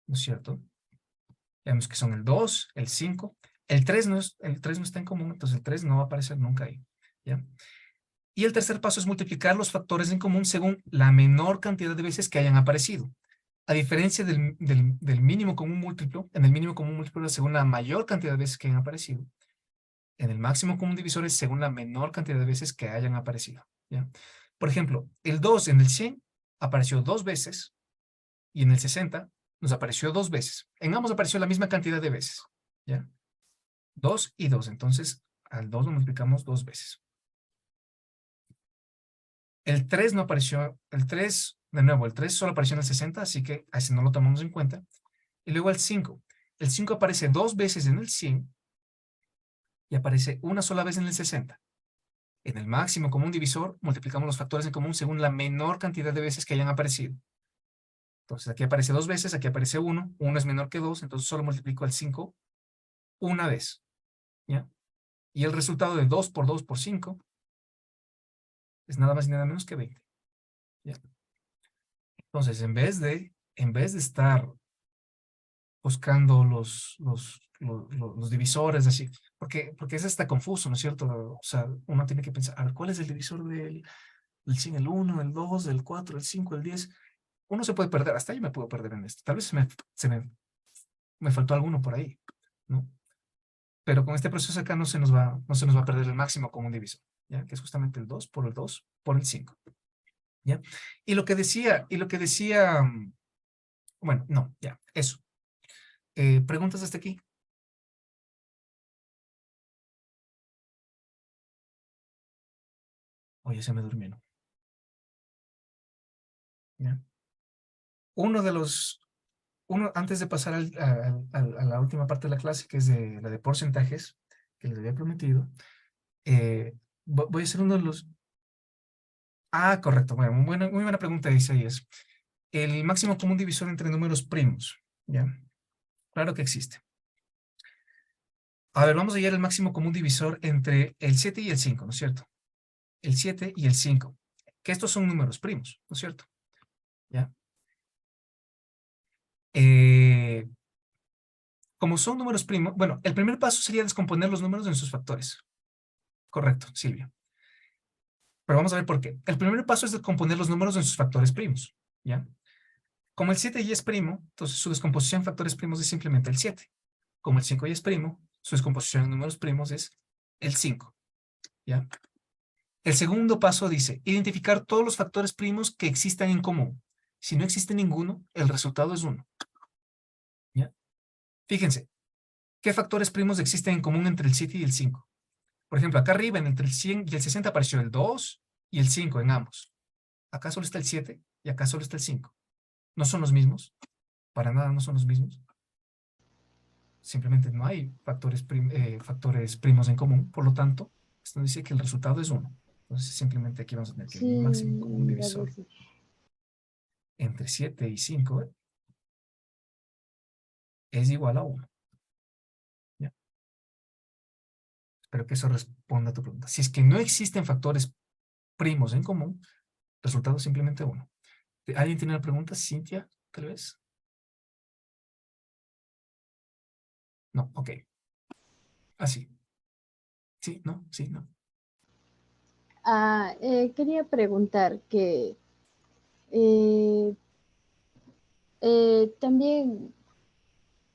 ¿no es cierto? Vemos que son el 2, el 5, el 3 el 3 no está en común, entonces el 3 no va a aparecer nunca ahí, ¿ya? Y el tercer paso es multiplicar los factores en común según la menor cantidad de veces que hayan aparecido. A diferencia del mínimo común múltiplo, en el mínimo común múltiplo es según la mayor cantidad de veces que hayan aparecido. En el máximo común divisor es según la menor cantidad de veces que hayan aparecido, ¿ya? Por ejemplo, el 2 en el 100 apareció 2 veces y en el 60 nos apareció 2 veces. En ambos apareció la misma cantidad de veces, ¿ya? 2 y 2, entonces al 2 lo multiplicamos 2 veces. El 3 no apareció, el 3, de nuevo, el 3 solo apareció en el 60, así que a ese no lo tomamos en cuenta. Y luego el 5. El 5 aparece 2 veces en el 100 y aparece una sola vez en el 60. En el máximo común divisor, multiplicamos los factores en común según la menor cantidad de veces que hayan aparecido. Entonces, aquí aparece 2 veces, aquí aparece 1. 1 es menor que 2, entonces solo multiplico el 5 una vez, ¿ya? Y el resultado de 2 por 2 por 5 es nada más y nada menos que 20, ¿ya? Entonces, en vez de estar buscando los divisores, así, porque es hasta confuso, ¿no es cierto? O sea, uno tiene que pensar, a ver, ¿cuál es el divisor del 100, el 1, el 2, el 4, el 5, el 10? Uno se puede perder, hasta yo me puedo perder en esto. Tal vez me faltó alguno por ahí, ¿no? Pero con este proceso acá no se nos va a perder el máximo común divisor, ¿ya? Que es justamente el 2 por el 2 por el 5, ¿ya? Bueno, no, ya, eso. ¿Preguntas hasta aquí? Oye, se me durmieron. ¿Ya? Antes de pasar a la última parte de la clase, que es la de porcentajes, que les había prometido, voy a hacer uno de los... Ah, correcto. Bueno, muy buena pregunta, Isaías. El máximo común divisor entre números primos, ¿ya? Claro que existe. A ver, vamos a hallar el máximo común divisor entre el 7 y el 5, ¿no es cierto? El 7 y el 5. Que estos son números primos, ¿no es cierto? ¿Ya? Como son números primos, bueno, el primer paso sería descomponer los números en sus factores. Correcto, Silvia. Pero vamos a ver por qué. El primer paso es descomponer los números en sus factores primos, ¿ya? Como el 7 ya es primo, entonces su descomposición en factores primos es simplemente el 7. Como el 5 ya es primo, su descomposición en números primos es el 5, ¿ya? El segundo paso dice, identificar todos los factores primos que existan en común. Si no existe ninguno, el resultado es 1, ¿ya? Fíjense, ¿qué factores primos existen en común entre el 7 y el 5? Por ejemplo, acá arriba, entre el 100 y el 60 apareció el 2 y el 5 en ambos. Acá solo está el 7 y acá solo está el 5. ¿No son los mismos? Para nada no son los mismos. Simplemente no hay factores primos en común. Por lo tanto, esto dice que el resultado es 1. Entonces, simplemente aquí vamos a tener que el máximo común Sí, ya divisor decía. entre 7 y 5 es igual a 1. ¿Ya? Espero que eso responda a tu pregunta. Si es que no existen factores primos en común, resultado es simplemente 1. ¿Alguien tiene una pregunta? Cintia, tal vez. No, ok. Así. Sí, no, sí, no. Quería preguntar que eh, también,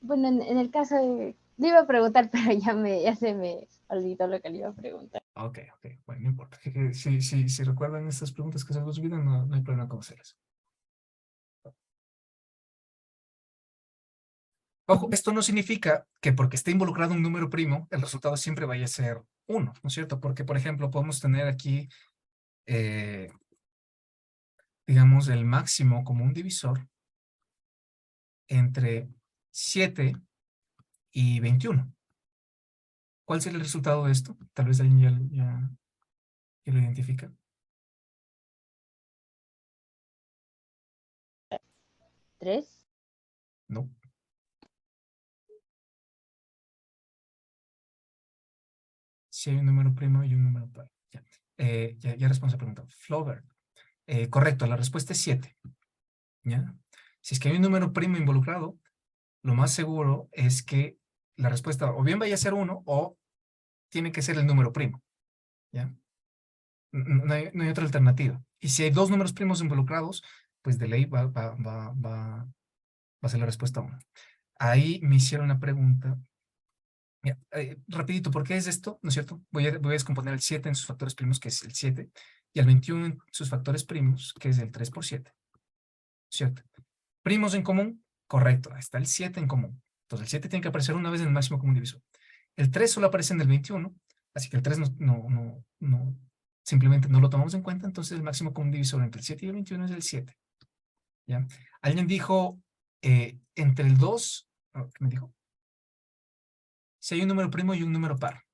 bueno, en el caso de, le iba a preguntar, pero ya se me olvidó lo que le iba a preguntar. Ok, ok. Bueno, no importa. Si recuerdan estas preguntas que se les olvidan, no hay problema con hacerlas. Ojo, esto no significa que porque esté involucrado un número primo, el resultado siempre vaya a ser 1, ¿no es cierto? Porque, por ejemplo, podemos tener aquí, digamos, el máximo común divisor entre 7 y 21. ¿Cuál sería el resultado de esto? Tal vez alguien ya lo identifica. 3. No. Si hay un número primo y un número par. Ya. Ya responde a la pregunta. Flaubert. Correcto, la respuesta es 7. ¿Ya? Si es que hay un número primo involucrado, lo más seguro es que la respuesta o bien vaya a ser 1 o tiene que ser el número primo. ¿Ya? No hay otra alternativa. Y si hay dos números primos involucrados, pues de ley va a ser la respuesta 1. Ahí me hicieron la pregunta. Ya, rapidito, ¿por qué es esto? ¿No es cierto? Voy a descomponer el 7 en sus factores primos, que es el 7, y el 21 en sus factores primos, que es el 3 por 7. ¿Cierto? Primos en común, correcto, está el 7 en común. Entonces el 7 tiene que aparecer una vez en el máximo común divisor. El 3 solo aparece en el 21, así que el 3 simplemente no lo tomamos en cuenta, entonces el máximo común divisor entre el 7 y el 21 es el 7. ¿Ya? Alguien dijo entre el 2, ¿qué me dijo? Si hay un número primo y un número par.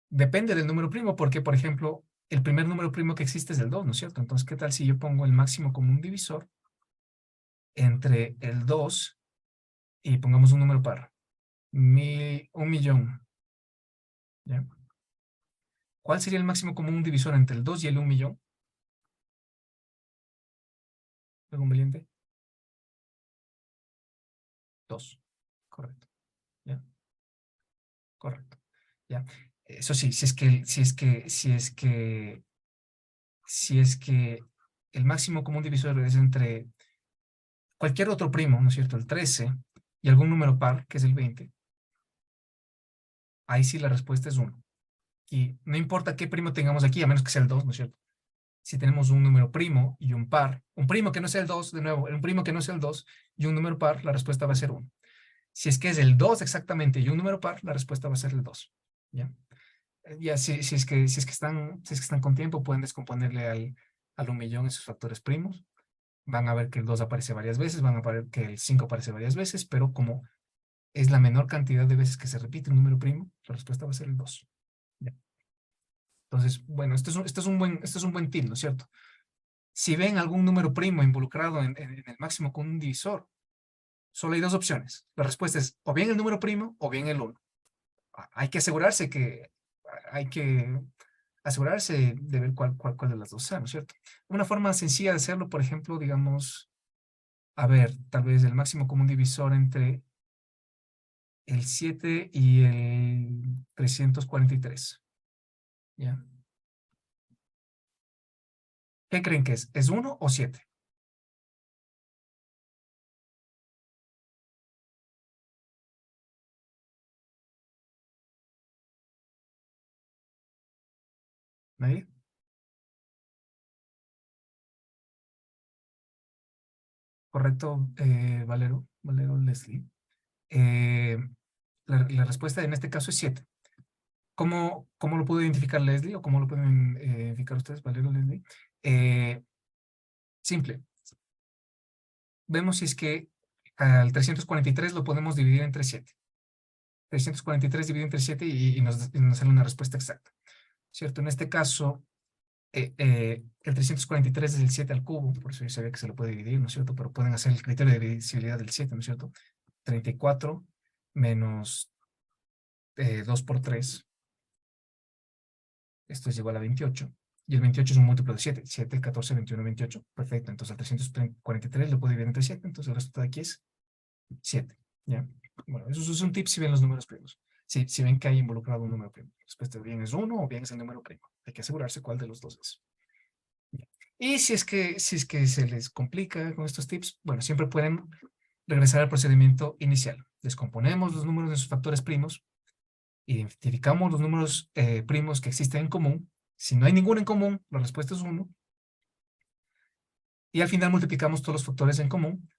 Depende del número primo, porque, por ejemplo, el primer número primo que existe es el 2, ¿no es cierto? Entonces, ¿qué tal si yo pongo el máximo común divisor entre el 2 y pongamos un número par? 1.000.000. ¿Ya? ¿Cuál sería el máximo común divisor entre el 2 y el 1.000.000? ¿Algún valiente? 2. Correcto. ¿Ya? Correcto. ¿Ya? Eso sí, si es que el máximo común divisor es entre cualquier otro primo, ¿no es cierto? El 13 y algún número par, que es el 20, ahí sí la respuesta es 1. Y no importa qué primo tengamos aquí, a menos que sea el 2, ¿no es cierto? Si tenemos un número primo y un par, un primo que no sea el 2, de nuevo, un primo que no sea el 2 y un número par, la respuesta va a ser 1. Si es que es el 2 exactamente y un número par, la respuesta va a ser el 2. ¿Ya? Ya si es que están con tiempo, pueden descomponerle al 1.000.000 en sus factores primos. Van a ver que el 2 aparece varias veces, van a ver que el 5 aparece varias veces, pero como es la menor cantidad de veces que se repite un número primo, la respuesta va a ser el 2. ¿Ya? Entonces, bueno, esto es un buen tip, ¿no es cierto? Si ven algún número primo involucrado en el máximo común divisor, solo hay dos opciones. La respuesta es o bien el número primo o bien el 1. Hay que asegurarse de ver cuál de las dos sea, ¿no es cierto? Una forma sencilla de hacerlo, por ejemplo, digamos, a ver, tal vez el máximo común divisor entre el 7 y el 343. ¿Ya? ¿Qué creen que es? ¿Es 1 o 7? ¿Nadie? ¿Correcto, Valero Leslie? Eh, la respuesta en este caso es 7. ¿Cómo lo pudo identificar Leslie o cómo lo pueden identificar ustedes, Valero Leslie? Simple. Vemos si es que al 343 lo podemos dividir entre 7. 343 dividido entre 7 y nos sale una respuesta exacta. ¿Cierto? En este caso, el 343 es el 7 al cubo, por eso yo sabía que se lo puede dividir, ¿no es cierto? Pero pueden hacer el criterio de divisibilidad del 7, ¿no es cierto? 34 menos 2 por 3. Esto es igual a 28. Y el 28 es un múltiplo de 7. 7, 14, 21, 28. Perfecto. Entonces al 343 lo puedo dividir entre 7. Entonces el resultado de aquí es 7. ¿Ya? Bueno, eso es un tip si ven los números primos. Si ven que hay involucrado un número primo. Después bien es 1 o bien es el número primo. Hay que asegurarse cuál de los dos es. ¿Ya? Y si es que se les complica con estos tips, bueno, siempre pueden regresar al procedimiento inicial. Descomponemos los números de sus factores primos, identificamos los números primos que existen en común. Si no hay ninguno en común, la respuesta es 1. Y al final multiplicamos todos los factores en común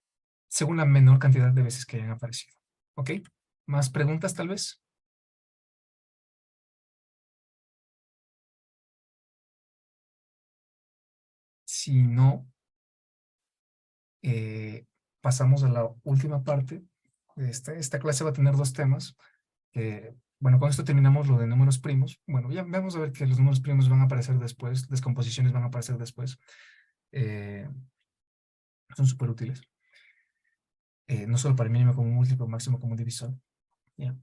según la menor cantidad de veces que hayan aparecido. ¿Ok? ¿Más preguntas tal vez? Si no, pasamos a la última parte. Esta clase va a tener dos temas. Bueno, con esto terminamos lo de números primos. Bueno, ya vamos a ver que los números primos van a aparecer después, descomposiciones van a aparecer después. Son súper útiles. No solo para el mínimo como múltiplo, máximo como divisor. ¿Ya?